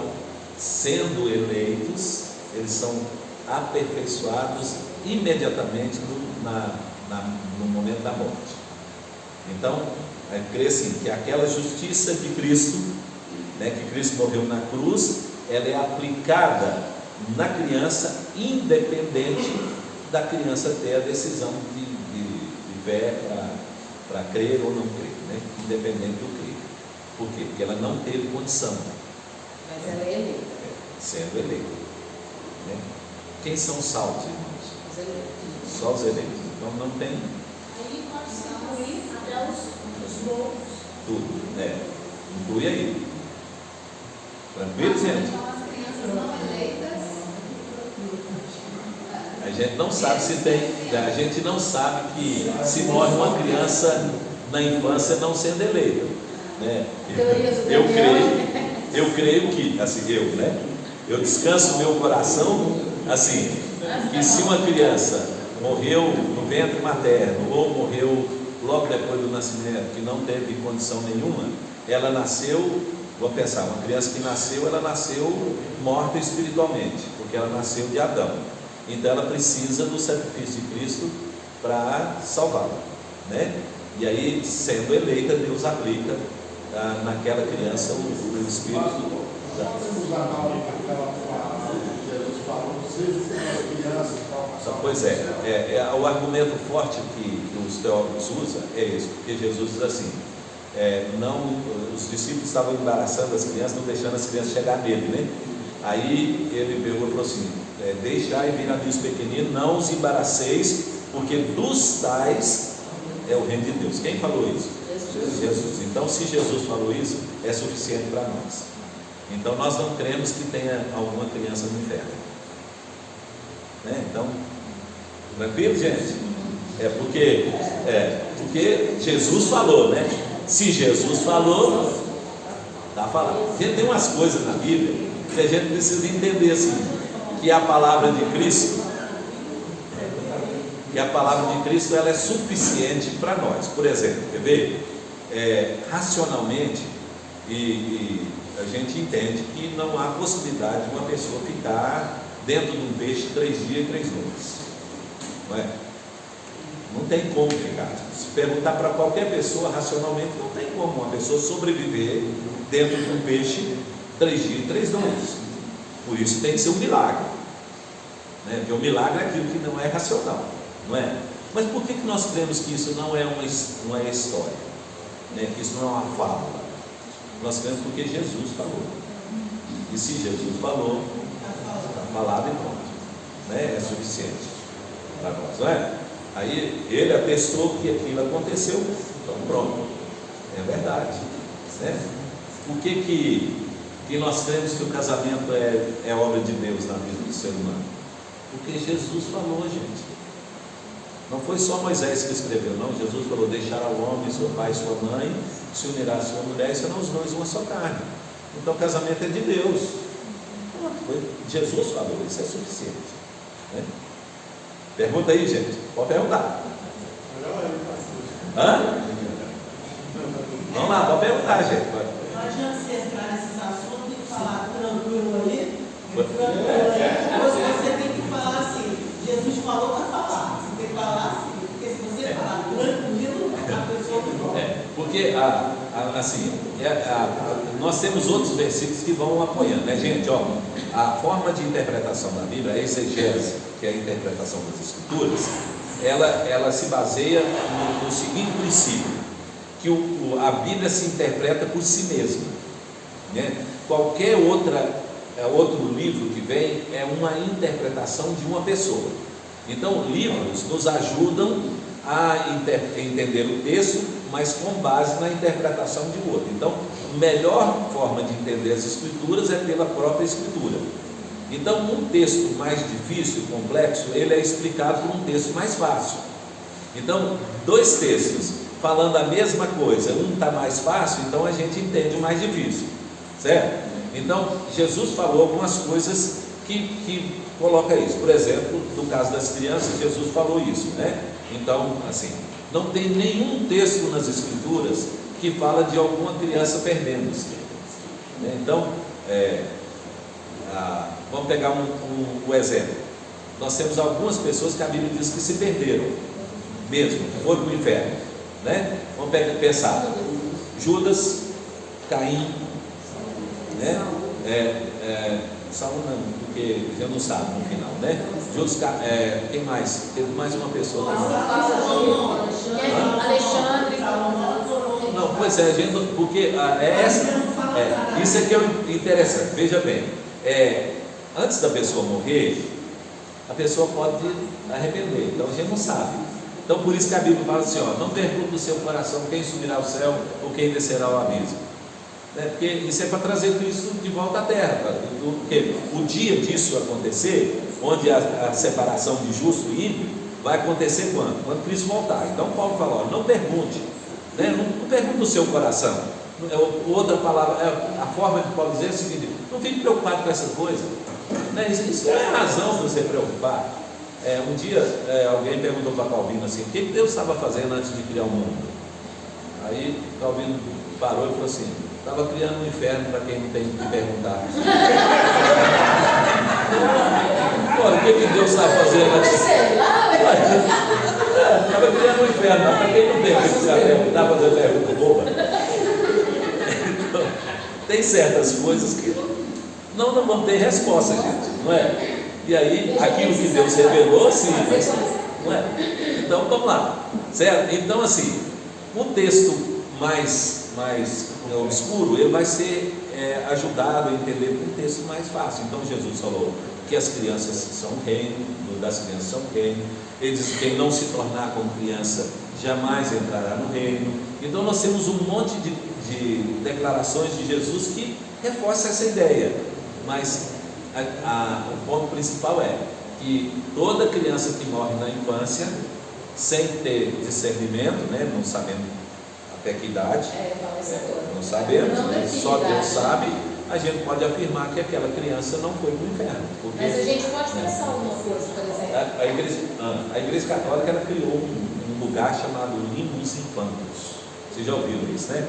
sendo eleitos, eles são aperfeiçoados imediatamente no momento da morte. Então, crê assim, que aquela justiça de Cristo, que Cristo morreu na cruz, ela é aplicada na criança, independente da criança ter a decisão de fé para crer ou não crer, independente do crer. Por quê? Porque ela não teve condição. Mas ela é eleita. Sendo eleita. Quem são os salvos, irmãos? Os eleitos. Só os eleitos. Então não tem. Aí pode se incluir até os loucos. Tudo, inclui aí. Tranquilo, gente? Então as crianças não eleitas. A gente não sabe se tem. A gente não sabe que se morre uma criança na infância não sendo eleita. Eu creio que, assim, eu descanso o meu coração, assim, que se uma criança morreu no ventre materno, ou morreu logo depois do nascimento, que não teve condição nenhuma, ela nasceu, vamos pensar, uma criança que nasceu, ela nasceu morta espiritualmente, porque ela nasceu de Adão. Então ela precisa do sacrifício de Cristo para salvá-la, E aí, sendo eleita, Deus aplica naquela criança o Espírito. Pois o argumento forte que os teólogos usam é esse, porque Jesus diz assim, os discípulos estavam embaraçando as crianças, não deixando as crianças chegar nele, Aí ele pegou e falou assim, deixai vir a mim os pequeninos, não os embaraceis, porque dos tais é o reino de Deus. Quem falou isso? Jesus. Então, se Jesus falou isso, é suficiente para nós. Então nós não cremos que tenha alguma criança no inferno, né? Então, tranquilo, gente? Porque Jesus falou, né? Se Jesus falou, está falando. Gente, tem umas coisas na Bíblia que a gente precisa entender assim, que a palavra de Cristo, ela é suficiente para nós. Por exemplo, quer ver? Racionalmente, e a gente entende que não há possibilidade de uma pessoa ficar dentro de um peixe 3 dias e 3 noites, não é? Não tem como ficar. Se perguntar para qualquer pessoa racionalmente, não tem como uma pessoa sobreviver dentro de um peixe 3 dias e 3 noites. Por isso tem que ser um milagre, né? Porque o milagre é aquilo que não é racional, não é? Mas por que nós cremos que isso não é uma história, né? Que isso não é uma fábula? Nós cremos porque Jesus falou. E se Jesus falou, está falado e pronto, né? É suficiente para nós, não é? Aí ele atestou que aquilo aconteceu, então pronto, é verdade, né? Por que nós cremos que o casamento é obra de Deus na vida do ser humano? Porque Jesus falou, gente. Não foi só Moisés que escreveu, não. Jesus falou: deixará o homem, seu pai e sua mãe, se unirá a sua mulher e serão os dois uma só carne. Então o casamento é de Deus. Jesus falou, isso é suficiente, né? Pergunta aí, gente. Pode perguntar. Hã? Vamos lá, pode perguntar, gente. Não adianta você entrar nesses assuntos e falar tranquilo aí. Você tem que falar assim: Jesus falou para falar. Você tem que falar assim. Porque se você falar tranquilo, a pessoa não gosta. Porque assim, nós temos outros versículos que vão apoiando, né, gente? Ó, a forma de interpretação da Bíblia, a exegese, que é a interpretação das Escrituras, ela se baseia no seguinte princípio: que a Bíblia se interpreta por si mesma, né? Qualquer outro livro que vem é uma interpretação de uma pessoa. Então, livros nos ajudam a entender o texto, mas com base na interpretação de outro. Então, a melhor forma de entender as Escrituras é pela própria Escritura. Então, um texto mais difícil, complexo, ele é explicado por um texto mais fácil. Então, 2 textos falando a mesma coisa, um está mais fácil, então a gente entende o mais difícil, certo? Então, Jesus falou algumas coisas que coloca isso. Por exemplo, no caso das crianças, Jesus falou isso, né? Então, assim, não tem nenhum texto nas Escrituras que fala de alguma criança perdendo-se, né? Então, vamos pegar um exemplo. Nós temos algumas pessoas que a Bíblia diz que se perderam mesmo, foram para o inferno, né? Vamos pensar: Judas, Caim, né? Saul não, porque já não sabe no final, né? Judas, quem mais? Teve mais uma pessoa também. Alexandre. Não, pois é, gente, porque isso aqui é interessante. Veja bem, antes da pessoa morrer, a pessoa pode arrepender, então a gente não sabe. Então por isso que a Bíblia fala assim: ó, não pergunte no seu coração quem subirá ao céu ou quem descerá ao abismo, né? Porque isso é para trazer Cristo de volta à terra, porque o dia disso acontecer, onde a separação de justo e ímpio vai acontecer quando Cristo voltar. Então Paulo fala: ó, não pergunte, né? Não pergunte no seu coração. Outra palavra, a forma de Paulo dizer é o seguinte: não fique preocupado com essas coisas, né? Isso não é razão para você preocupar. Um dia alguém perguntou para Calvino assim: o que Deus estava fazendo antes de criar o mundo? Aí Calvino parou e falou assim: estava criando um inferno para quem não tem que perguntar. Olha, o que Deus estava fazendo antes? Estava criando um inferno para quem não tem que perguntar, fazer pergunta boba. Então, tem certas coisas que não vão ter resposta, gente, não é? E aí, aquilo que Deus revelou, sim, não é? Então, vamos lá, certo? Então, assim, um texto mais obscuro, ele vai ser ajudado a entender por um texto mais fácil. Então, Jesus falou que as crianças são o reino, das crianças são o reino. Ele diz que quem não se tornar como criança jamais entrará no reino. Então, nós temos um monte de de declarações de Jesus que reforçam essa ideia, mas o ponto principal é que toda criança que morre na infância, sem ter discernimento, né, não sabendo até que idade, não sabemos, né, só Deus sabe, a gente pode afirmar que aquela criança não foi para o inferno. Porque, mas a gente pode pensar alguma coisa, por exemplo. A igreja católica ela criou um lugar chamado Limbus Infantus. Vocês já ouviram isso, né?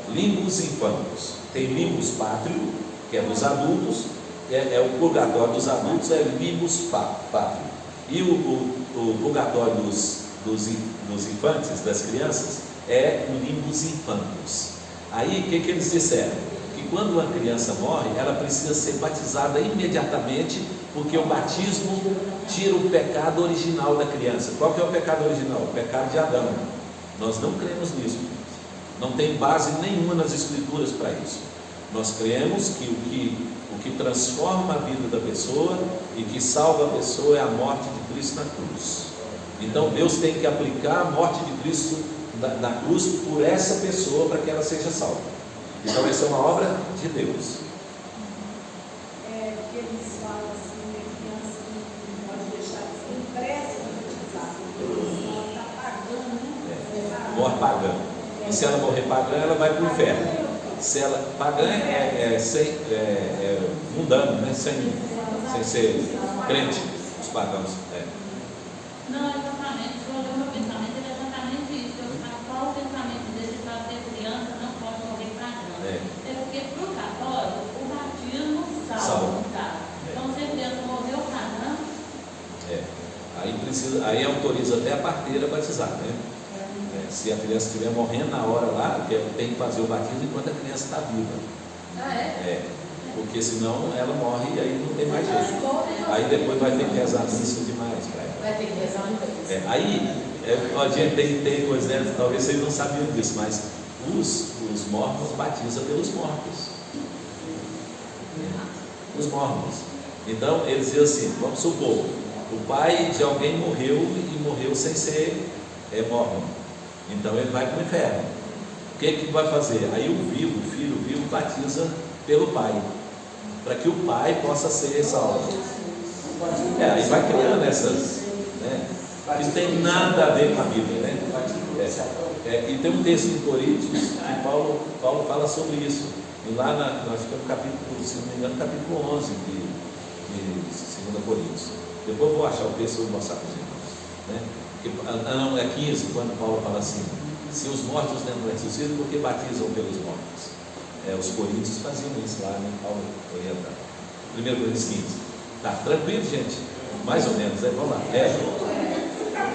Limbus Infantus. Tem Limbus Pátrio, que é dos adultos, é o purgatório dos adultos, é Limbus Pátrio. E o purgatório dos infantes, das crianças, é o Limbus Infantus. Aí o que eles disseram? Que quando uma criança morre, ela precisa ser batizada imediatamente, porque o batismo tira o pecado original da criança. Qual que é o pecado original? O pecado de Adão. Nós não cremos nisso. Não tem base nenhuma nas escrituras para isso. Nós cremos que o que transforma a vida da pessoa e que salva a pessoa é a morte de Cristo na cruz. Então Deus tem que aplicar a morte de Cristo na cruz por essa pessoa para que ela seja salva. Então essa é uma obra de Deus. Porque eles falam assim, a criança não pode deixar de ser impressa de batizar, porque ela está pagando, né? Morre pagã. E se ela morrer pagã, ela vai para o inferno. Se ela pagã mundano, né? sem ser crente, os pagãos. Não, exatamente. O meu pensamento é exatamente isso. Qual o pensamento dele para ter criança não pode morrer pagã? É porque para o católico, o batismo salva. Então, se a criança morreu pagã. Aí autoriza até a parteira a batizar, né? Se a criança estiver morrendo na hora lá, tem que fazer o batismo enquanto a criança está viva. Porque senão ela morre e aí não tem mais jeito. Aí depois vai ter que rezar missa demais para ela. Vai ter que rezar muita coisa. Aí a gente tem coisa, né? Talvez vocês não sabiam disso, mas os mormons batizam pelos mortos. Os mormons. Então eles dizem assim, vamos supor, o pai de alguém morreu e morreu sem ser mormon. Então ele vai para o inferno. O que vai fazer? Aí o filho vivo batiza pelo pai, para que o pai possa ser salvo. Aí vai criando essas, né? Isso tem nada a ver com a Bíblia, né? E tem um texto em Coríntios que Paulo fala sobre isso. E lá nós ficamos no capítulo, se não me engano, capítulo 11 de 2 Coríntios. Depois eu vou achar o texto e vou mostrar para os irmãos, né? Não, é 15, quando Paulo fala assim: se os mortos não ressuscitam, por que batizam pelos mortos? Os coríntios faziam isso lá, né? Paulo orientava. 1 Coríntios 15. Tá tranquilo, gente? Mais ou menos, vamos lá.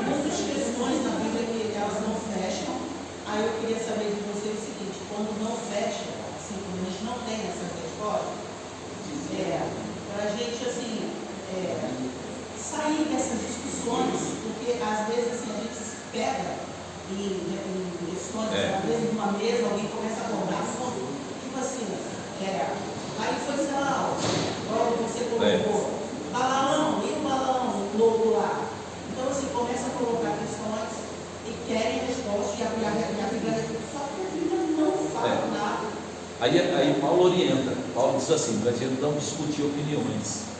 Muitas questões na Bíblia que elas não fecham. Aí eu queria saber de vocês o seguinte: quando não fecha, assim, quando a gente não tem essa resposta, para a gente assim, sair dessas discussões, porque às vezes assim, a gente se pega em questões, às vezes numa mesa alguém começa a abordar assunto, tipo assim, aí foi Saul, igual você colocou, Balaão, e o Balaão novo lá. Então assim, começa a colocar questões e querem resposta e a Bíblia, só que a Bíblia não fala nada. Aí Paulo orienta, Paulo diz assim, para a gente não discutir opiniões.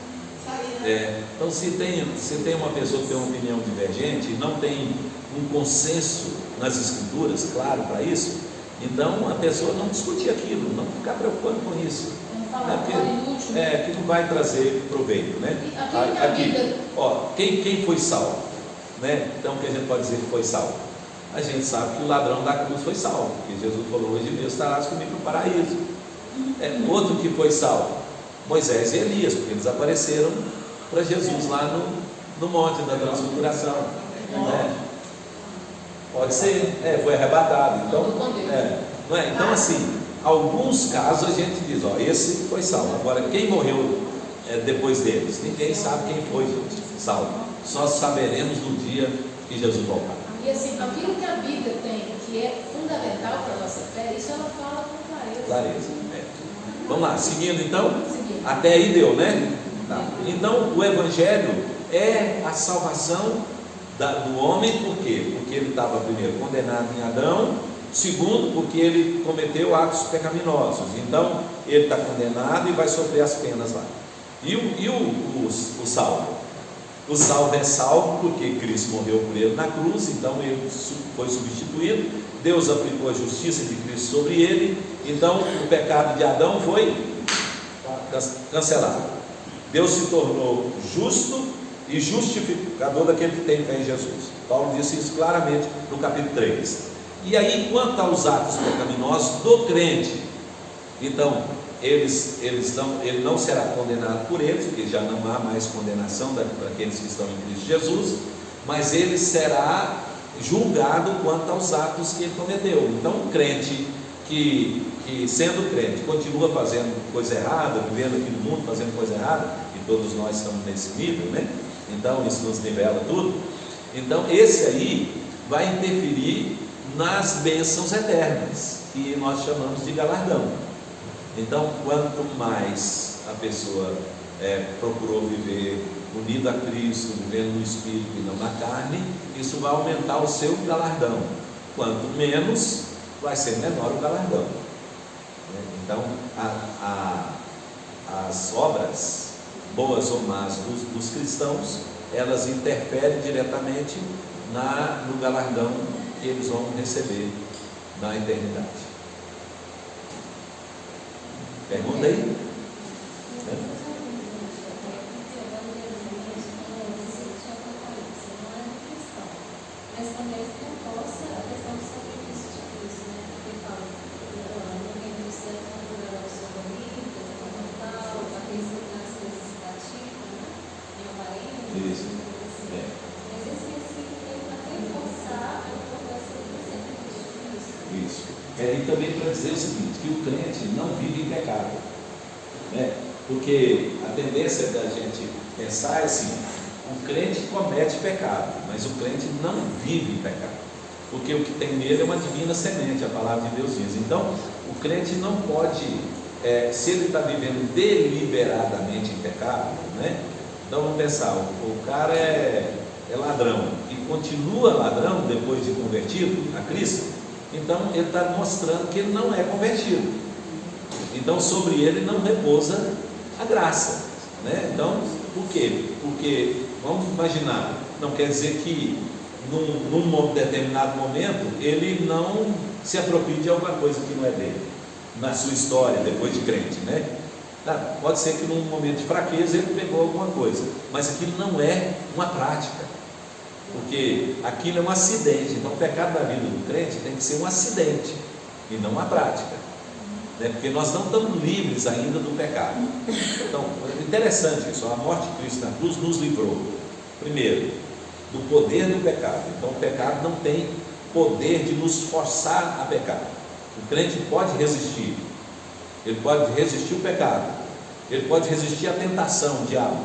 Então se tem uma pessoa que tem uma opinião divergente e não tem um consenso nas escrituras, claro, para isso, então a pessoa não discutir aquilo, não ficar preocupando com isso, que não vai trazer proveito, né? Aqui, quem foi salvo, né? Então o que a gente pode dizer que foi salvo? A gente sabe que o ladrão da cruz foi salvo, porque Jesus falou: hoje mesmo estarás comigo no paraíso. Outro que foi salvo, Moisés e Elias, porque eles apareceram para Jesus lá no monte da transfiguração, né? Pode ser, foi arrebatado. Então, não é? Então assim, alguns casos a gente diz, esse foi salvo. Agora, quem morreu depois deles? Ninguém sabe quem foi, gente, salvo. Só saberemos no dia que Jesus voltar. E assim, aquilo que a Bíblia tem, que é fundamental para a nossa fé, isso ela fala com clareza. Vamos lá, seguindo então. Até aí deu, né? Tá. Então o Evangelho é a salvação do homem, por quê? Porque ele estava primeiro condenado em Adão, Segundo, porque ele cometeu atos pecaminosos. Então, ele está condenado e vai sofrer as penas lá. E o salvo? O salvo é salvo porque Cristo morreu por ele na cruz, então ele foi substituído. Deus aplicou a justiça de Cristo sobre ele. Então, o pecado de Adão foi cancelado. Deus se tornou justo e justificador daquele que tem fé em Jesus. Paulo disse isso claramente no capítulo 3. E aí, quanto aos atos pecaminosos do crente, então, ele não será condenado por eles, porque já não há mais condenação para aqueles que estão em Cristo Jesus, mas ele será julgado quanto aos atos que ele cometeu. Então, um crente que sendo crente, continua fazendo coisa errada, vivendo aqui no mundo fazendo coisa errada, e todos nós estamos nesse nível, né? Então isso nos nivela tudo. Então esse aí vai interferir nas bênçãos eternas, que nós chamamos de galardão. Então, quanto mais a pessoa procurou viver unido a Cristo, vivendo no Espírito e não na carne, isso vai aumentar o seu galardão. Quanto menos, vai ser menor o galardão. Então, as obras, boas ou más dos cristãos, elas interferem diretamente no galardão que eles vão receber na eternidade. Pergunta aí? Mas também reforça a questão do sacrifício de Cristo, né? Porque fala, no reino do céu, o seu domínio, fundamental, aqueles que nas coisas se praticam, né? Em aparência. Isso. Assim. Mas esse versículo veio para reforçar a importância do sacrifício de Cristo. Isso. E também para dizer o seguinte, que o crente não vive em pecado, né? Porque a tendência da gente pensar é assim: o crente comete pecado, mas o crente não vive em pecado, porque o que tem nele é uma divina semente, a palavra de Deus diz. Então, o crente não pode, se ele está vivendo deliberadamente em pecado, né? Então vamos pensar, o cara é ladrão e continua ladrão depois de convertido a Cristo, então ele está mostrando que ele não é convertido. Então sobre ele não repousa a graça, né? Então, por quê? Porque, vamos imaginar, não quer dizer que num determinado momento ele não se aproprie de alguma coisa que não é dele, na sua história, depois de crente, né? Pode ser que num momento de fraqueza ele pegou alguma coisa, mas aquilo não é uma prática, porque aquilo é um acidente. Então o pecado da vida do crente tem que ser um acidente e não uma prática, né? Porque nós não estamos livres ainda do pecado. Então, é interessante isso, a morte de Cristo na cruz nos livrou, primeiro, do poder do pecado. Então o pecado não tem poder de nos forçar a pecar. O crente pode resistir, ele pode resistir o pecado, ele pode resistir a tentação do diabo,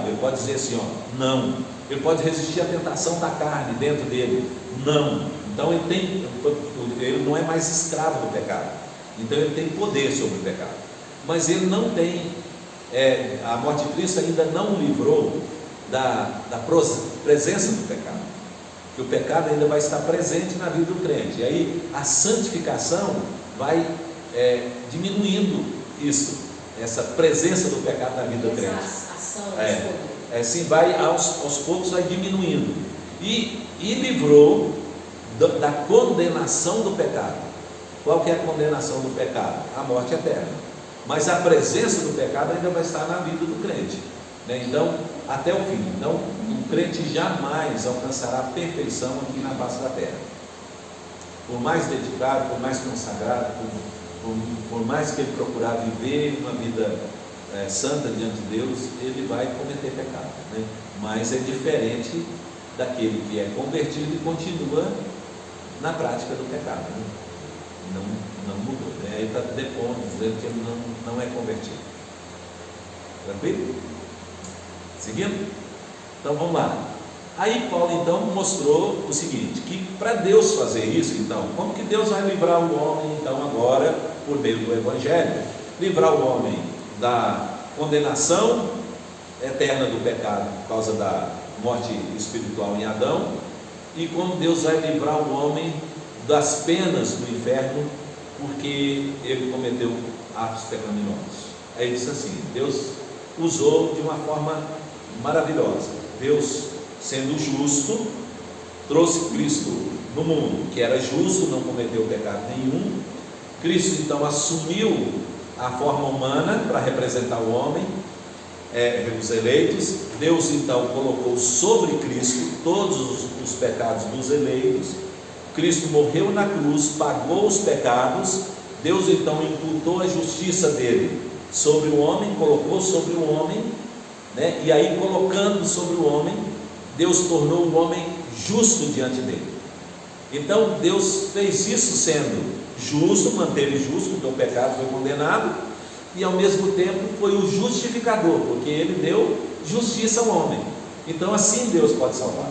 ele pode dizer assim, não. Ele pode resistir à tentação da carne dentro dele, não. Então ele não é mais escravo do pecado, então ele tem poder sobre o pecado, mas ele não tem, a morte de Cristo ainda não o livrou da presença do pecado, que o pecado ainda vai estar presente na vida do crente, e aí a santificação vai diminuindo isso, essa presença do pecado na vida do crente. Assim vai aos poucos vai diminuindo, e livrou da condenação do pecado. Qual que é a condenação do pecado? A morte eterna. Mas a presença do pecado ainda vai estar na vida do crente, né? Então, até o fim. Então, o crente jamais alcançará a perfeição aqui na face da terra. Por mais dedicado, por mais consagrado, por mais que ele procurar viver uma vida santa diante de Deus, ele vai cometer pecado, né? Mas é diferente daquele que é convertido e continua na prática do pecado, né? Não mudou, né? Aí está depondo, dizendo que ele não é convertido. Tranquilo? Seguindo? Então vamos lá. Aí Paulo então mostrou o seguinte, que para Deus fazer isso, então, como que Deus vai livrar o homem então agora, por meio do Evangelho, livrar o homem da condenação eterna do pecado por causa da morte espiritual em Adão, e como Deus vai livrar o homem das penas do inferno, porque ele cometeu atos pecaminosos. Aí ele disse assim: Deus usou de uma forma maravilhosa. Deus, sendo justo, trouxe Cristo no mundo, que era justo, não cometeu pecado nenhum. Cristo então assumiu a forma humana para representar o homem, os eleitos. Deus então colocou sobre Cristo todos os pecados dos eleitos. Cristo morreu na cruz, pagou os pecados. Deus então imputou a justiça dele sobre o homem, colocou sobre o homem, né? E aí, colocando sobre o homem, Deus tornou o homem justo diante dele. Então Deus fez isso sendo justo, manteve justo, porque o pecado foi condenado, e ao mesmo tempo foi o justificador, porque ele deu justiça ao homem. Então assim Deus pode salvar,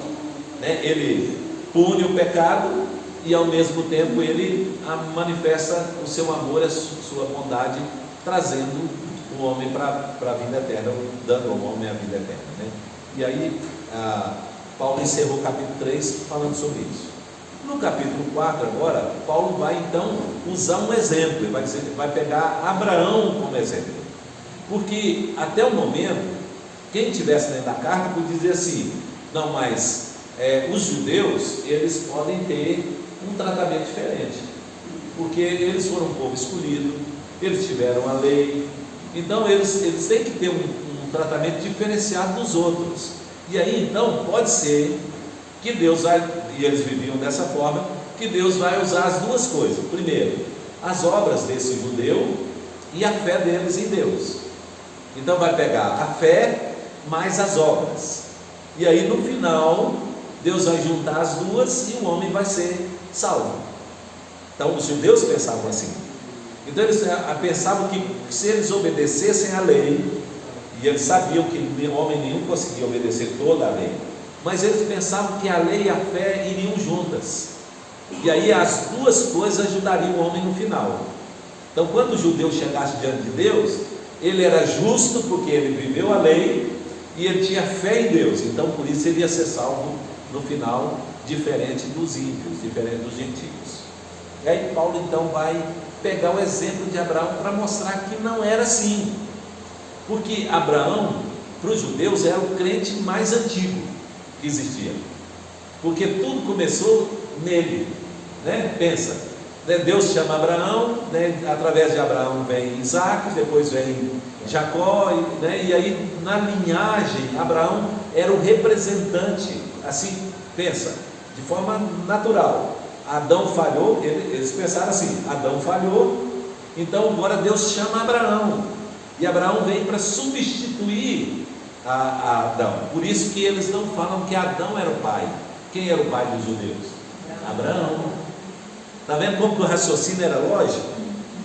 né? Ele pune o pecado e ao mesmo tempo ele manifesta o seu amor, a sua bondade, trazendo o homem para a vida eterna, dando ao homem a vida eterna, né? E aí Paulo encerrou o capítulo 3 falando sobre isso. No capítulo 4 agora, Paulo vai então usar um exemplo. Ele vai pegar Abraão como exemplo, porque até o momento, quem estivesse dentro da carta podia dizer assim: não, mas os judeus, eles podem ter um tratamento diferente, porque eles foram um povo escolhido, eles tiveram a lei, então eles têm que ter um tratamento diferenciado dos outros. E aí então pode ser que Deus vai, e eles viviam dessa forma, que Deus vai usar as duas coisas. Primeiro, as obras desse judeu e a fé deles em Deus. Então vai pegar a fé mais as obras, e aí no final Deus vai juntar as duas e o homem vai ser salvo. Então os judeus pensavam assim. Então eles pensavam que se eles obedecessem a lei, e eles sabiam que homem nenhum conseguia obedecer toda a lei, mas eles pensavam que a lei e a fé iriam juntas, e aí as duas coisas ajudariam o homem no final. Então quando o judeu chegasse diante de Deus, ele era justo porque ele viveu a lei e ele tinha fé em Deus, então por isso ele ia ser salvo no final, diferente dos ímpios, diferente dos gentios. E aí Paulo então vai pegar o exemplo de Abraão para mostrar que não era assim, porque Abraão, para os judeus, era o crente mais antigo que existia, porque tudo começou nele, né? Pensa, né? Deus chama Abraão, né? Através de Abraão vem Isaac, depois vem Jacó, né? E aí na linhagem Abraão era o representante, assim, pensa, de forma natural. Adão falhou, eles pensaram assim: Adão falhou, então agora Deus chama Abraão, e Abraão vem para substituir a Adão. Por isso que eles não falam que Adão era o pai. Quem era o pai dos judeus? Abraão. Está vendo como que o raciocínio era lógico?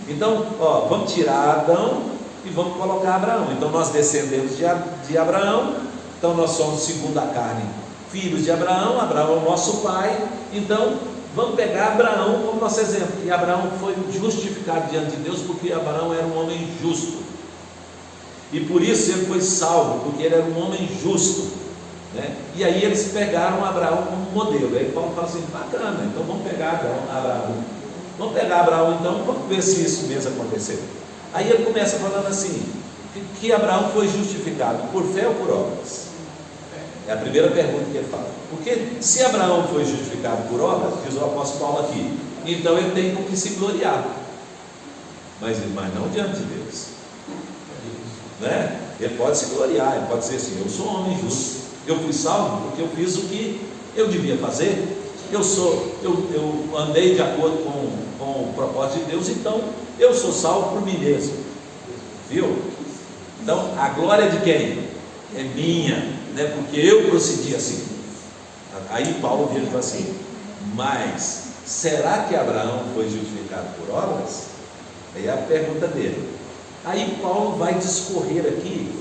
Então, vamos tirar Adão e vamos colocar Abraão. Então nós descendemos de Abraão, então nós somos segundo a carne, filhos de Abraão. Abraão é o nosso pai, então vamos pegar Abraão como nosso exemplo. E Abraão foi justificado diante de Deus porque Abraão era um homem justo, e por isso ele foi salvo, porque ele era um homem justo, né? E aí eles pegaram Abraão como modelo. Aí Paulo fala assim: bacana, então vamos pegar Abraão, então vamos ver se isso mesmo aconteceu. Aí ele começa falando assim, que Abraão foi justificado por fé ou por obras? É a primeira pergunta que ele fala. Porque se Abraão foi justificado por obras, diz o apóstolo Paulo aqui, então ele tem com que se gloriar, mas não diante de Deus, né? Ele pode se gloriar, ele pode dizer assim: eu sou um homem justo, eu fui salvo porque eu fiz o que eu devia fazer, eu andei de acordo com o propósito de Deus, então eu sou salvo por mim mesmo, viu? Então a glória de quem? É minha, né? Porque eu procedi assim. Aí Paulo vira e fala assim: mas será que Abraão foi justificado por obras? Aí é a pergunta dele. Aí Paulo vai discorrer aqui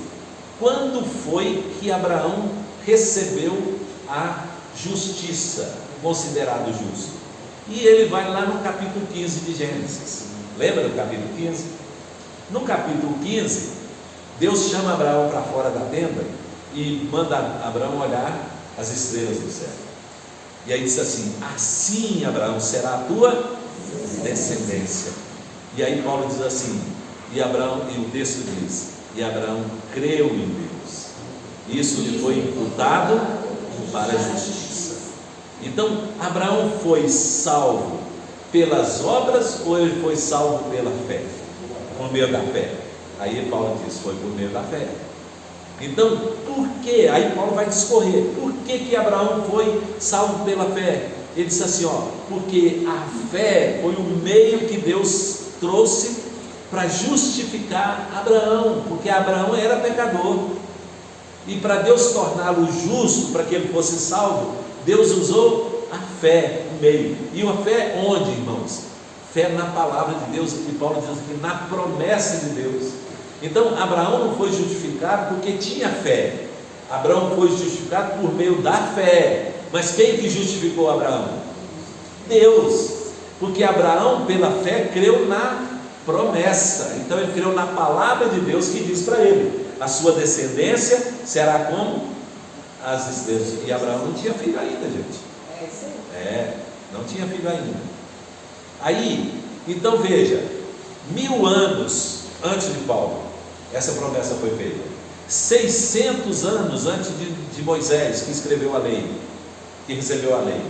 quando foi que Abraão recebeu a justiça, considerado justo. E ele vai lá no capítulo 15 de Gênesis. Lembra do capítulo 15? No capítulo 15, Deus chama Abraão para fora da tenda e manda Abraão olhar as estrelas do céu. E aí diz assim: assim, Abraão, será a tua descendência. E aí Paulo diz assim, e o texto diz: e Abraão creu em Deus, isso lhe foi imputado para a justiça. Então, Abraão foi salvo pelas obras ou ele foi salvo pela fé? Por meio da fé. Aí Paulo diz: foi por meio da fé. Então, por que? Aí Paulo vai discorrer. Por que Abraão foi salvo pela fé? Ele disse assim, porque a fé foi o meio que Deus trouxe para justificar Abraão, porque Abraão era pecador, e para Deus torná-lo justo, para que ele fosse salvo, Deus usou a fé, o meio. E uma fé onde, irmãos? Fé na palavra de Deus, e Paulo diz aqui, na promessa de Deus. Então, Abraão não foi justificado porque tinha fé. Abraão foi justificado por meio da fé. Mas quem que justificou Abraão? Deus. Porque Abraão, pela fé, creu na promessa. Então, ele creu na palavra de Deus que diz para ele: a sua descendência será como as estrelas. E Abraão não tinha filho ainda, gente. Não tinha filho ainda. Aí, então veja, 1000 anos antes de Paulo, essa promessa foi feita. 600 anos antes de Moisés, que escreveu a lei, que recebeu a lei.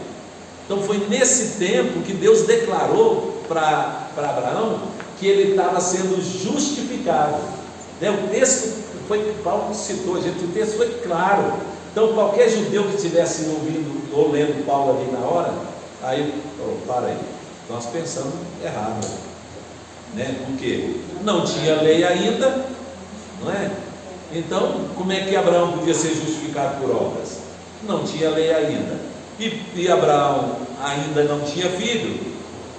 Então foi nesse tempo que Deus declarou para Abraão que ele estava sendo justificado. O texto foi que Paulo citou, gente, o texto foi claro. Então qualquer judeu que estivesse ouvindo ou lendo Paulo ali na hora, aí, para aí, nós pensamos errado, porque não tinha lei ainda, não é? Então, como é que Abraão podia ser justificado por obras? Não tinha lei ainda, e Abraão ainda não tinha filho,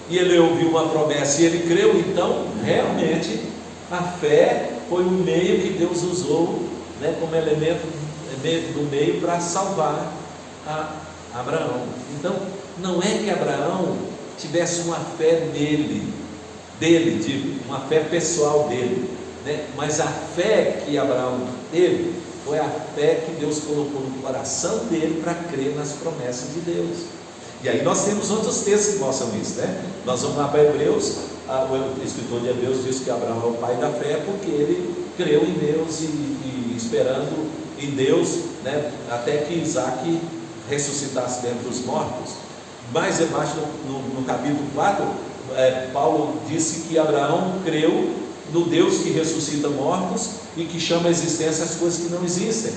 e ele ouviu uma promessa e ele creu. Então, realmente, a fé foi o meio que Deus usou, como elemento do meio para salvar Abraão. Então, não é que Abraão tivesse uma fé uma fé pessoal dele, mas a fé que Abraão teve foi a fé que Deus colocou no coração dele para crer nas promessas de Deus. E aí nós temos outros textos que mostram isso, Nós vamos lá para Hebreus, o escritor de Hebreus diz que Abraão é o pai da fé porque ele creu em Deus e esperando em Deus, até que Isaac ressuscitasse dentre os mortos. Mais embaixo no capítulo 4, Paulo disse que Abraão creu no Deus que ressuscita mortos e que chama a existência as coisas que não existem.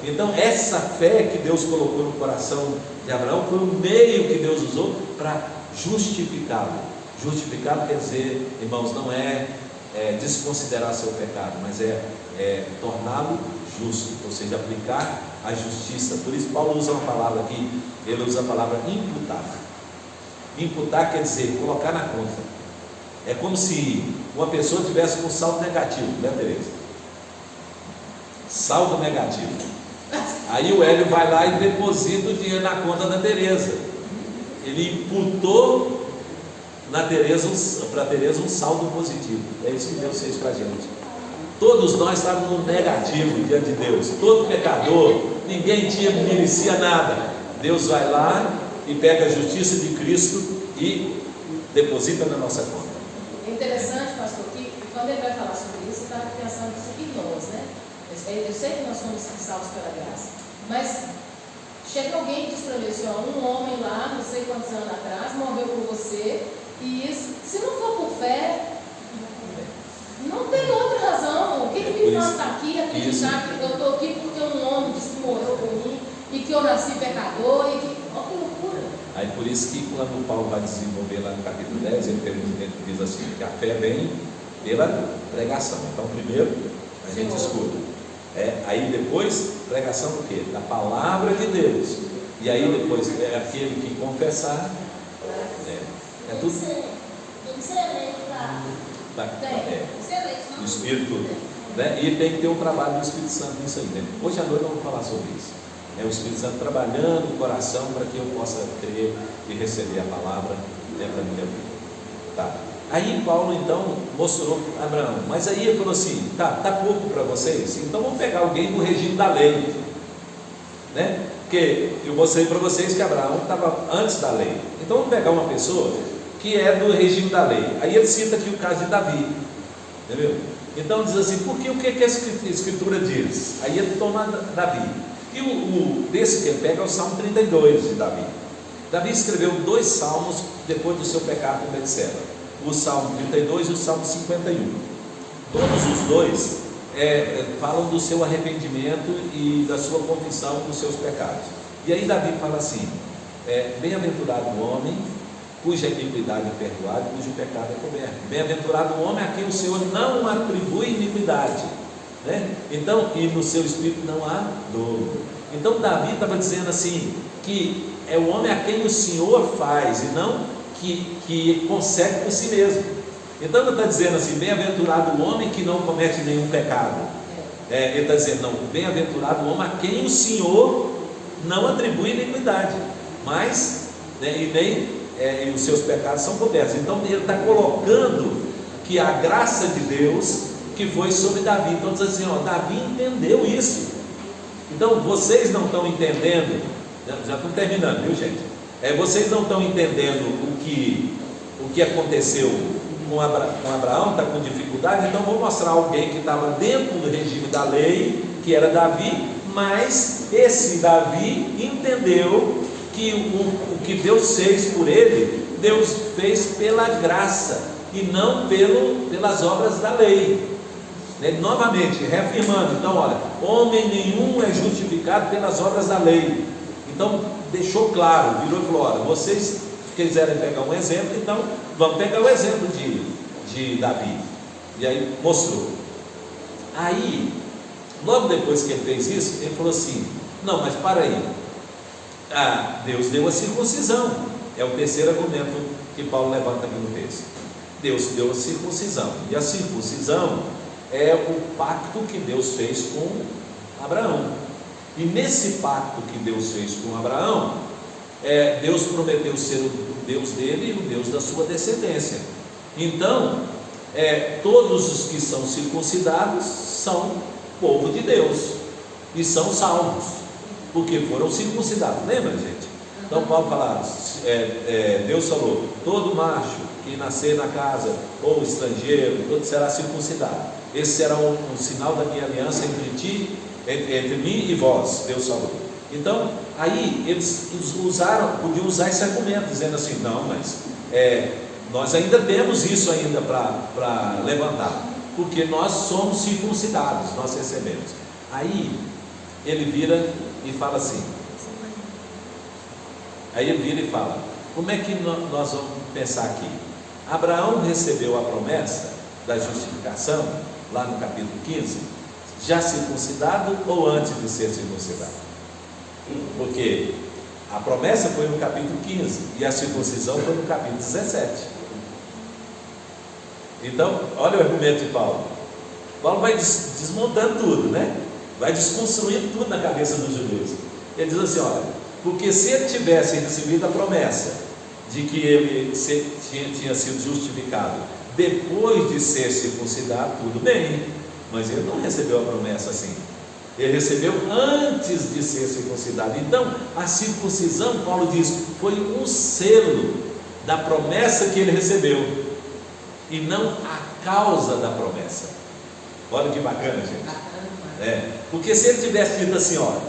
Então essa fé que Deus colocou no coração de Abraão foi o meio que Deus usou para justificá-lo. Justificá-lo quer dizer, irmãos, não é desconsiderar seu pecado, mas é torná-lo justo, ou seja, aplicar a justiça. Por isso Paulo usa uma palavra aqui, ele usa a palavra imputar. Imputar quer dizer colocar na conta. É como se uma pessoa tivesse com saldo negativo, Tereza? Saldo negativo. Aí o Hélio vai lá e deposita o dinheiro na conta da Tereza. Ele imputou para a Tereza um saldo positivo. É isso que Deus fez para a gente. Todos nós estávamos no negativo diante de Deus. Todo pecador, ninguém merecia nada. Deus vai lá e pega a justiça de Cristo e deposita na nossa conta. É interessante, pastor, que quando ele vai falar sobre isso, ele está pensando em nós, Eu sei que nós somos salvos pela graça, mas chega alguém e diz para mim assim, um homem lá, não sei quantos anos atrás, morreu por você, e isso, se não for por fé, não tem outra razão. O que me faz estar aqui, acreditar que eu estou aqui porque um homem disse que morreu por mim, e que eu nasci pecador, e que... Olha que loucura. Aí por isso que quando Paulo vai desenvolver lá no capítulo 10, ele diz assim, que a fé vem pela pregação. Então primeiro a gente escuta, aí depois pregação do quê? Da palavra de Deus. E aí depois aquele que confessar, é tudo. O Espírito, e tem que ter um trabalho do Espírito Santo nisso aí, Hoje à noite vamos falar sobre isso. O Espírito Santo trabalhando o coração para que eu possa crer e receber a palavra para minha vida. Tá. Aí Paulo então mostrou para Abraão, mas aí ele falou assim, tá pouco para vocês? Então vamos pegar alguém do regime da lei, Porque eu mostrei para vocês que Abraão estava antes da lei. Então vamos pegar uma pessoa que é do regime da lei. Aí ele cita aqui o caso de Davi, entendeu? Então diz assim, porque o que a Escritura diz? Aí ele toma Davi. E desse que ele pega é o Salmo 32 de Davi. Davi escreveu 2 salmos depois do seu pecado com Betseba, o Salmo 32 e o Salmo 51. Todos os dois falam do seu arrependimento e da sua confissão dos seus pecados. E aí Davi fala assim, bem-aventurado o homem cuja iniquidade é perdoada e cujo pecado é coberto. Bem-aventurado o homem a quem o Senhor não atribui iniquidade, né? Então, e no seu espírito não há dolo. Então Davi estava dizendo assim, que é o homem a quem o Senhor faz e não que consegue por si mesmo. Então ele está dizendo assim, bem-aventurado o homem que não comete nenhum pecado. Ele está dizendo, não, bem-aventurado o homem a quem o Senhor não atribui iniquidade, mas e os seus pecados são cobertos. Então ele está colocando que a graça de Deus que foi sobre Davi. Então diz assim, Davi entendeu isso. Então vocês não estão entendendo, já estou terminando, viu gente? Vocês não estão entendendo o que aconteceu com Abraão, está com dificuldade. Então vou mostrar alguém que estava dentro do regime da lei, que era Davi, mas esse Davi entendeu que o que Deus fez por ele, Deus fez pela graça e não pelas obras da lei. Novamente, reafirmando, então olha, homem nenhum é justificado pelas obras da lei. Então deixou claro, virou e falou, olha, vocês quiserem pegar um exemplo, então vamos pegar o exemplo de Davi. E aí mostrou. Aí, logo depois que ele fez isso, ele falou assim, não, mas para aí, Deus deu a circuncisão. É o terceiro argumento que Paulo levanta aqui no texto. Deus deu a circuncisão, e a circuncisão é o pacto que Deus fez com Abraão. E nesse pacto que Deus fez com Abraão, Deus prometeu ser o Deus dele e o Deus da sua descendência. Então, todos os que são circuncidados são povo de Deus e são salvos, porque foram circuncidados. Lembra, gente? Então Paulo fala, Deus falou, todo macho que nascer na casa, ou estrangeiro, todo será circuncidado. Esse será um sinal da minha aliança entre mim e vós, Deus falou. Então, aí eles podiam usar esse argumento, dizendo assim, não, mas nós ainda temos isso ainda para levantar, porque nós somos circuncidados, nós recebemos. Aí ele vira e fala assim, como é que nós vamos pensar aqui? Abraão recebeu a promessa da justificação, lá no capítulo 15, já circuncidado ou antes de ser circuncidado? Porque a promessa foi no capítulo 15 e a circuncisão foi no capítulo 17. Então, olha o argumento de Paulo. Paulo vai desmontando tudo, né? Vai desconstruindo tudo na cabeça dos judeus. Ele diz assim, olha, porque se ele tivesse recebido a promessa de que ele tinha sido justificado depois de ser circuncidado, tudo bem, mas ele não recebeu a promessa assim. Ele recebeu antes de ser circuncidado. Então, a circuncisão, Paulo diz, foi um selo da promessa que ele recebeu, e não a causa da promessa. Olha que bacana, gente. Porque se ele tivesse dito assim, olha,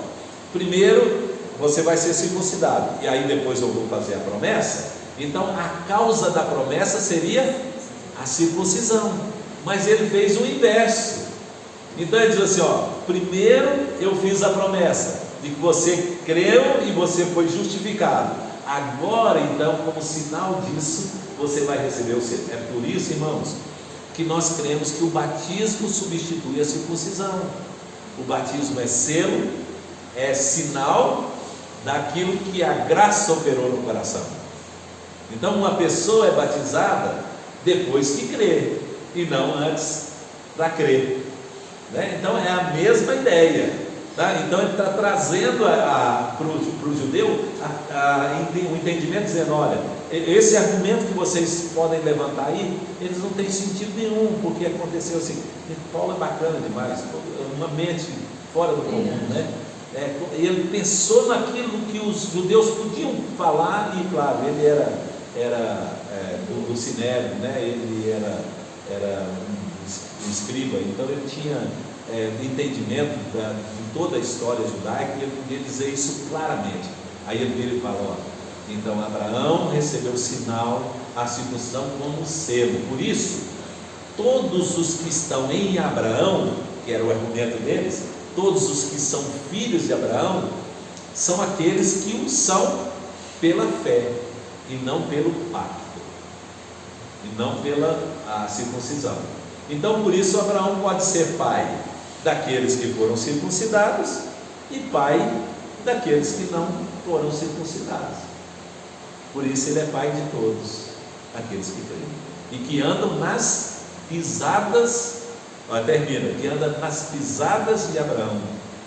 primeiro você vai ser circuncidado, e aí depois eu vou fazer a promessa, então a causa da promessa seria a circuncisão. Mas ele fez o inverso. Então ele diz assim, primeiro eu fiz a promessa de que você creu e você foi justificado. Agora então, como sinal disso, você vai receber o selo. É por isso, irmãos, que nós cremos que o batismo substitui a circuncisão. O batismo é selo, é sinal daquilo que a graça operou no coração. Então uma pessoa é batizada depois que crê, e não antes para crer, né? Então é a mesma ideia, tá? Então ele está trazendo para o judeu o entendimento, dizendo, olha, esse argumento que vocês podem levantar aí, eles não têm sentido nenhum, porque aconteceu assim. Paulo é bacana demais, uma mente fora do comum, né? ele pensou naquilo que os judeus podiam falar, e claro, ele era do Sinédrio, né? Ele era um escriba, então ele tinha entendimento de toda a história judaica, e ele podia dizer isso claramente. Aí ele vira e fala: então Abraão recebeu o sinal, a circuncisão, como selo. Por isso, todos os que estão em Abraão, que era o argumento deles, todos os que são filhos de Abraão, são aqueles que o são pela fé, e não pelo pacto, e não pela circuncisão. Então, por isso, Abraão pode ser pai daqueles que foram circuncidados e pai daqueles que não foram circuncidados. Por isso ele é pai de todos aqueles que creem e que andam nas pisadas. Termina, que anda nas pisadas de Abraão.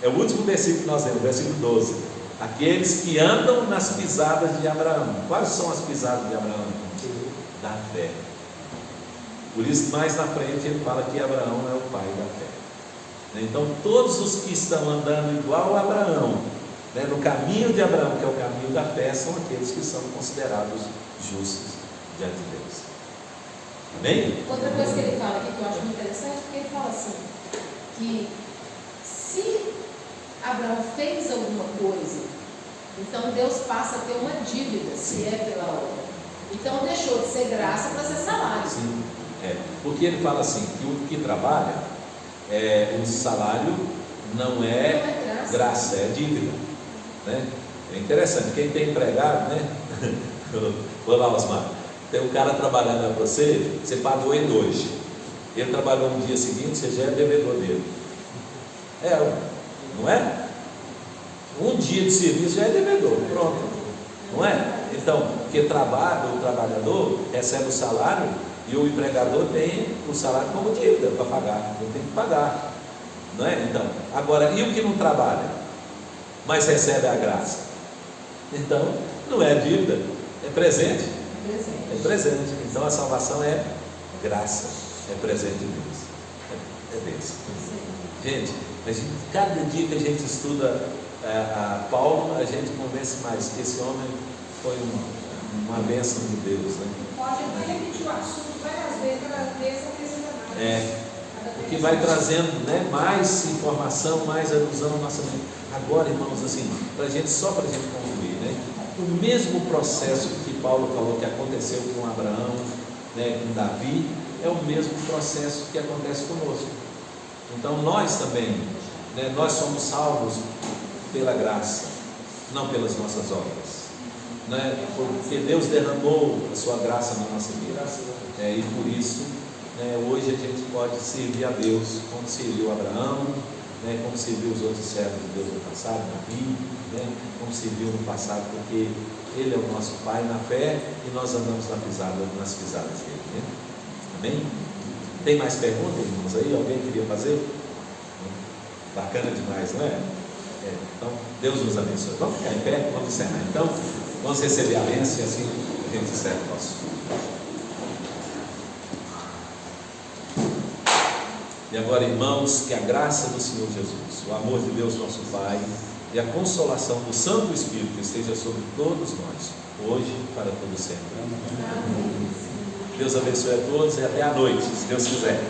É o último versículo que nós lemos, versículo 12. Aqueles que andam nas pisadas de Abraão. Quais são as pisadas de Abraão? Da fé. Por isso, mais na frente, ele fala que Abraão é o pai da fé. Então, todos os que estão andando igual a Abraão, no caminho de Abraão, que é o caminho da fé, são aqueles que são considerados justos diante de Deus. Amém? Outra coisa que ele fala aqui que eu acho muito interessante, porque ele fala assim, que se Abraão fez alguma coisa, então Deus passa a ter uma dívida, se é pela obra. Então deixou de ser graça para ser salário. Sim, porque ele fala assim, que o que trabalha, o salário não é graça, é dívida, né? É interessante, quem tem empregado, né? Vou lá, Osmar. Tem um cara trabalhando para você, você pagou ele hoje, ele trabalhou no dia seguinte, você já é devedor dele. Não é? Um dia de serviço já é devedor, pronto, não é? Então, porque o trabalhador recebe o salário e o empregador tem o salário como dívida para pagar, ele tem que pagar, não é? Então, agora, e o que não trabalha, mas recebe a graça? Então, não é dívida, é presente. É presente. Então a salvação é graça, é presente de Deus, é bênção. Gente, cada dia que a gente estuda a Paulo, a gente convence mais que esse homem foi uma bênção de Deus, né? Pode até repetir o assunto várias vezes, cada vez não precisa mais. Porque vai trazendo, né, mais informação, mais alusão à nossa mente. Agora, irmãos, assim, só para a gente concluir, né? O mesmo processo que Paulo falou que aconteceu com Abraão, né, com Davi, é o mesmo processo que acontece conosco. Então nós também, né, nós somos salvos pela graça, não pelas nossas obras, né? Porque Deus derramou a sua graça na nossa vida, e por isso, né, hoje a gente pode servir a Deus como serviu Abraão, né, como serviu os outros servos de Deus no passado, Davi, né, como serviu no passado, porque Ele é o nosso Pai na fé e nós andamos nas pisadas dele, né? Amém? Tem mais perguntas, irmãos, aí? Alguém queria fazer? Bacana demais, não é? Então, Deus nos abençoe. Vamos ficar em pé, vamos encerrar. Então, vamos receber a bênção e assim a gente encerra o nosso. E agora, irmãos, que a graça do Senhor Jesus, o amor de Deus nosso Pai e a consolação do Santo Espírito esteja sobre todos nós, hoje e para todo sempre. Deus abençoe a todos e até a noite, se Deus quiser.